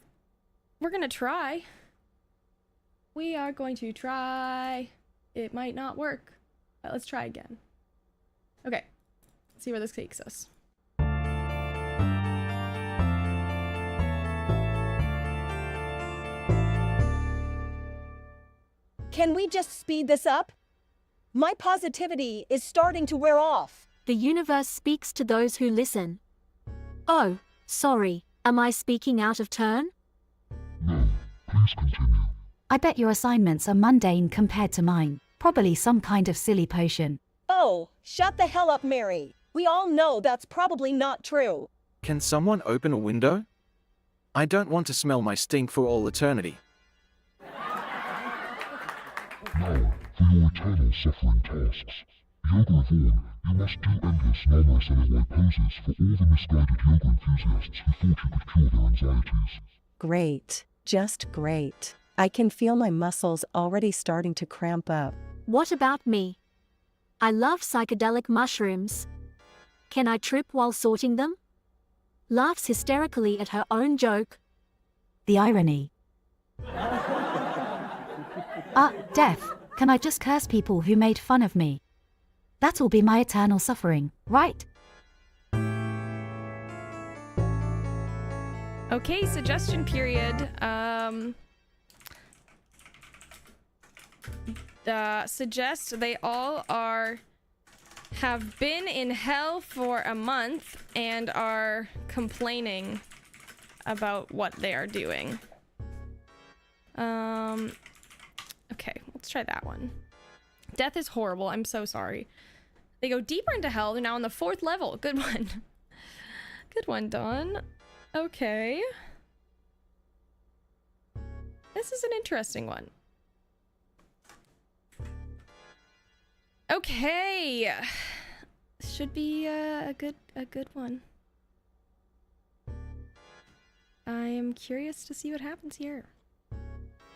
We're gonna try. We are going to try. It might not work, but let's try again. Okay. Let's see where this takes us. Can we just speed this up? My positivity is starting to wear off. The universe speaks to those who listen. Oh, sorry. Am I speaking out of turn? No, please continue. I bet your assignments are mundane compared to mine. Probably some kind of silly potion. Oh, shut the hell up, Mary. We all know that's probably not true. Can someone open a window? I don't want to smell my stink for all eternity. Now, for your eternal suffering tasks. Yoga Vaughn, you must do endless non-SLY poses for all the misguided yoga enthusiasts who thought you could cure their anxieties. Great. Just great. I can feel my muscles already starting to cramp up. What about me? I love psychedelic mushrooms. Can I trip while sorting them? Laughs hysterically at her own joke. The irony. Death. Can I just curse people who made fun of me? That'll be my eternal suffering, right? Okay, suggestion period. Suggest they all have been in hell for a month and are complaining about what they are doing. Okay, let's try that one. Death is horrible. I'm so sorry. They go deeper into hell. They're now on the 4th level. Good one. Good one, Dawn. Okay. This is an interesting one. Okay. Should be a good one. I am curious to see what happens here.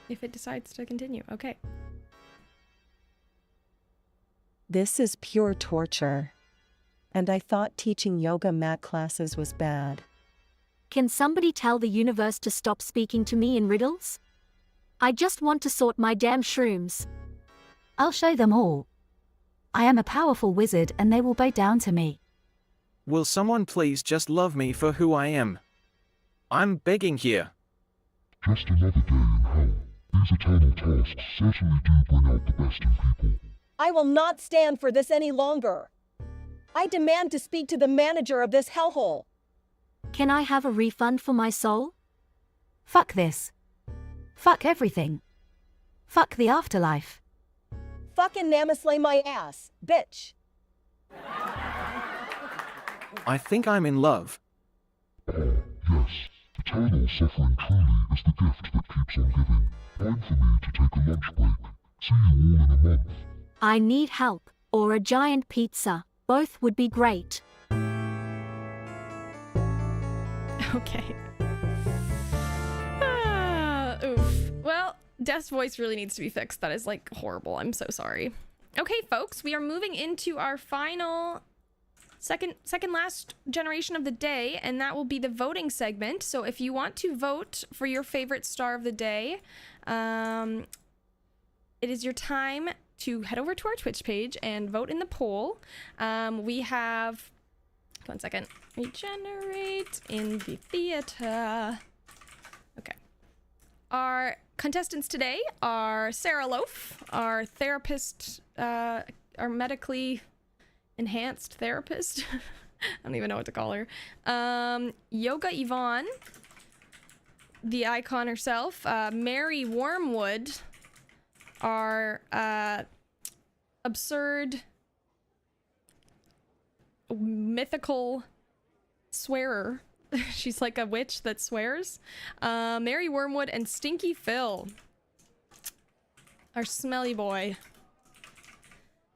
If it decides to continue. Okay. This is pure torture. And I thought teaching yoga mat classes was bad. Can somebody tell the universe to stop speaking to me in riddles? I just want to sort my damn shrooms. I'll show them all. I am a powerful wizard and they will bow down to me. Will someone please just love me for who I am? I'm begging here. Just another day in hell. These eternal tasks certainly do bring out the best in people. I will not stand for this any longer. I demand to speak to the manager of this hellhole. Can I have a refund for my soul? Fuck this. Fuck everything. Fuck the afterlife. Fucking namaslay my ass, bitch. I think I'm in love. Yes. Eternal suffering truly is the gift that keeps on giving. Time for me to take a lunch break. See you all in a month. I need help, or a giant pizza. Both would be great. Okay. Oof. Well, Death's voice really needs to be fixed. That is, like, horrible. I'm so sorry. Okay, folks, we are moving into our final second last generation of the day, and that will be the voting segment. So if you want to vote for your favorite star of the day, it is your time to head over to our Twitch page and vote in the poll. We have... 1 second. Regenerate in the theater. Okay. Our contestants today are Sarah Loaf, our therapist, our medically enhanced therapist. I don't even know what to call her. Yoga Yvonne, the icon herself. Mary Wormwood, our absurd mythical swearer. She's like a witch that swears. Mary Wormwood, and Stinky Phil, our smelly boy.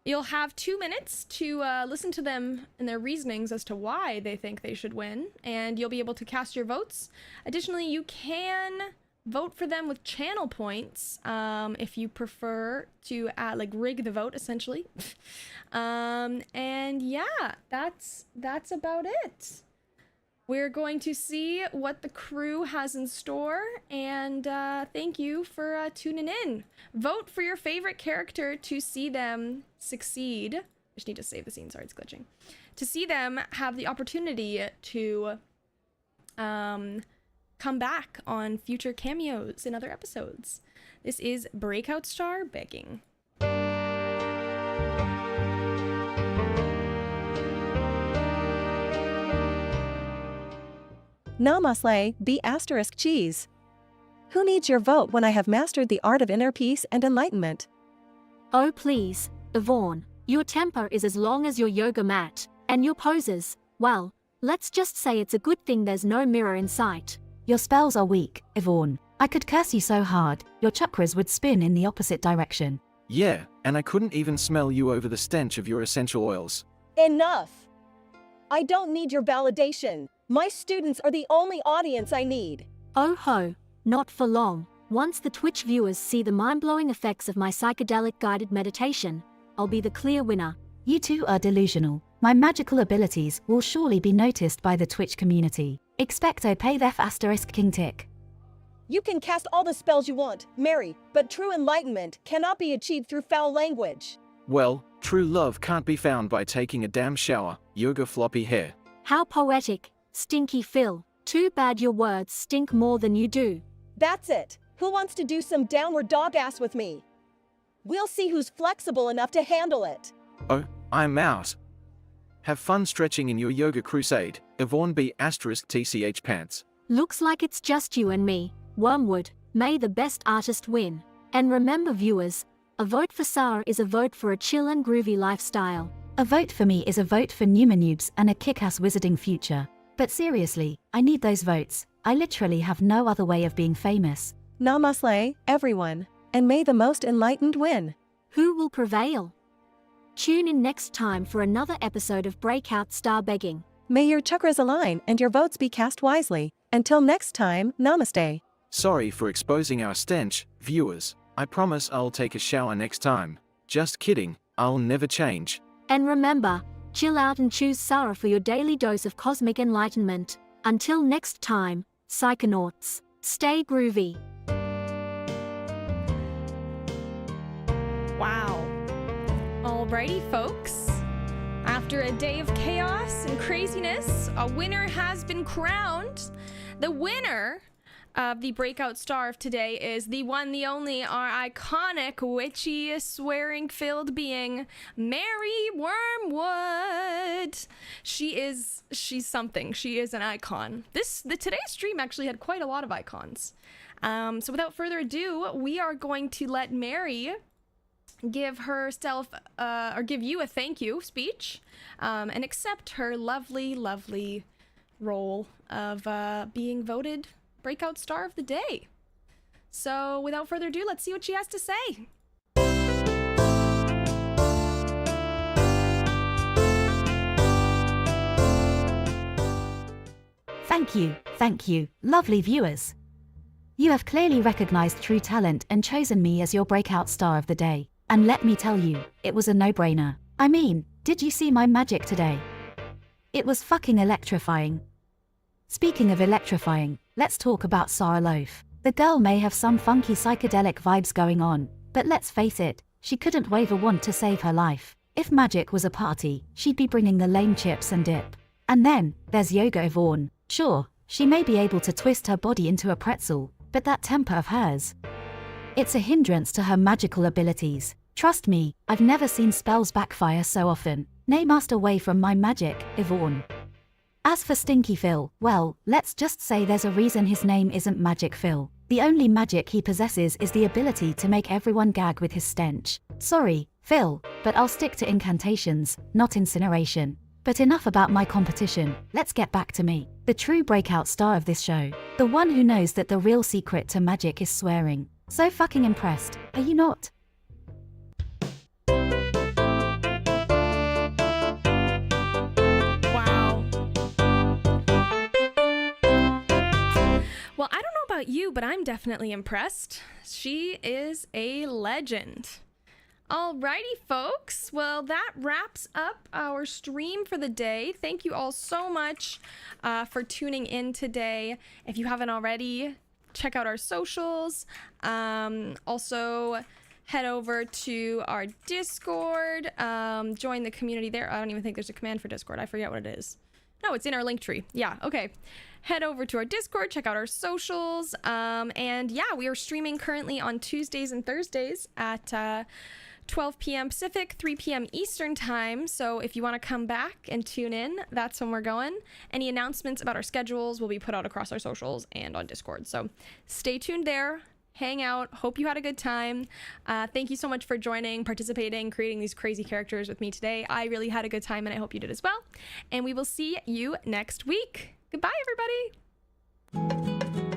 You'll have 2 minutes to listen to them and their reasonings as to why they think they should win, and you'll be able to cast your votes. Additionally, you can vote for them with channel points if you prefer to like rig the vote, essentially. And yeah, that's about it. We're going to see what the crew has in store, and thank you for tuning in. Vote for your favorite character to see them succeed. I just need to save the scene, sorry, it's glitching. To see them have the opportunity to come back on future cameos in other episodes. This is Breakout Star begging. Namaste, be asterisk cheese. Who needs your vote when I have mastered the art of inner peace and enlightenment? Oh please, Yvonne, your temper is as long as your yoga mat, and your poses, well, let's just say it's a good thing there's no mirror in sight. Your spells are weak, Yvonne. I could curse you so hard, your chakras would spin in the opposite direction. Yeah, and I couldn't even smell you over the stench of your essential oils. Enough! I don't need your validation. My students are the only audience I need. Oh ho, not for long. Once the Twitch viewers see the mind-blowing effects of my psychedelic guided meditation, I'll be the clear winner. You two are delusional. My magical abilities will surely be noticed by the Twitch community. Expecto pay thef asterisk king tick. You can cast all the spells you want, Mary, but true enlightenment cannot be achieved through foul language. Well, true love can't be found by taking a damn shower, yoga floppy hair. How poetic, Stinky Phil. Too bad your words stink more than you do. That's it. Who wants to do some downward dog ass with me? We'll see who's flexible enough to handle it. Oh, I'm out. Have fun stretching in your yoga crusade, Yvonne B asterisk TCH pants. Looks like it's just you and me. Wormwood, may the best artist win. And remember viewers, a vote for Sarah is a vote for a chill and groovy lifestyle. A vote for me is a vote for Numanubes and a kick-ass wizarding future. But seriously, I need those votes. I literally have no other way of being famous. Namaste, everyone, and may the most enlightened win. Who will prevail? Tune in next time for another episode of Breakout Star Begging. May your chakras align and your votes be cast wisely. Until next time, namaste. Sorry for exposing our stench, viewers. I promise I'll take a shower next time. Just kidding, I'll never change. And remember, chill out and choose Sarah for your daily dose of cosmic enlightenment. Until next time, Psychonauts, stay groovy. Wow. Alrighty, folks. After a day of chaos and craziness, a winner has been crowned. The winner of the Breakout Star of today is the one, the only, our iconic, witchy, swearing-filled being, Mary Wormwood. She's something. She is an icon. Today's stream actually had quite a lot of icons. So without further ado, we are going to let Mary give herself or give you a thank you speech and accept her lovely role of being voted Breakout Star of the Day. So without further ado, let's see what she has to say. Thank you, lovely viewers. You have clearly recognized true talent and chosen me as your breakout star of the day. And let me tell you, it was a no-brainer. I mean, did you see my magic today? It was fucking electrifying. Speaking of electrifying, let's talk about Sarah Loaf. The girl may have some funky psychedelic vibes going on, but let's face it, she couldn't wave a wand to save her life. If magic was a party, she'd be bringing the lame chips and dip. And then, there's Yoga Yvonne. Sure, she may be able to twist her body into a pretzel, but that temper of hers, it's a hindrance to her magical abilities. Trust me, I've never seen spells backfire so often. Nay, must away from my magic, Yvonne. As for Stinky Phil, well, let's just say there's a reason his name isn't Magic Phil. The only magic he possesses is the ability to make everyone gag with his stench. Sorry, Phil, but I'll stick to incantations, not incineration. But enough about my competition, let's get back to me, the true breakout star of this show. The one who knows that the real secret to magic is swearing. So fucking impressed, are you not? Wow. Well, I don't know about you, but I'm definitely impressed. She is a legend. Alrighty, folks. Well, that wraps up our stream for the day. Thank you all so much for tuning in today. If you haven't already, check out our socials. Also, head over to our Discord. Join the community there. I don't even think there's a command for Discord. I forget what it is. No, it's in our link tree. Yeah, okay. Head over to our Discord, check out our socials. And yeah, we are streaming currently on Tuesdays and Thursdays at 12 p.m. Pacific, 3 p.m. Eastern time. So if you want to come back and tune in, that's when we're going. Any announcements about our schedules will be put out across our socials and on Discord. So stay tuned there. Hang out. Hope you had a good time. Thank you so much for joining, participating, creating these crazy characters with me today. I really had a good time and I hope you did as well. And we will see you next week. Goodbye, everybody.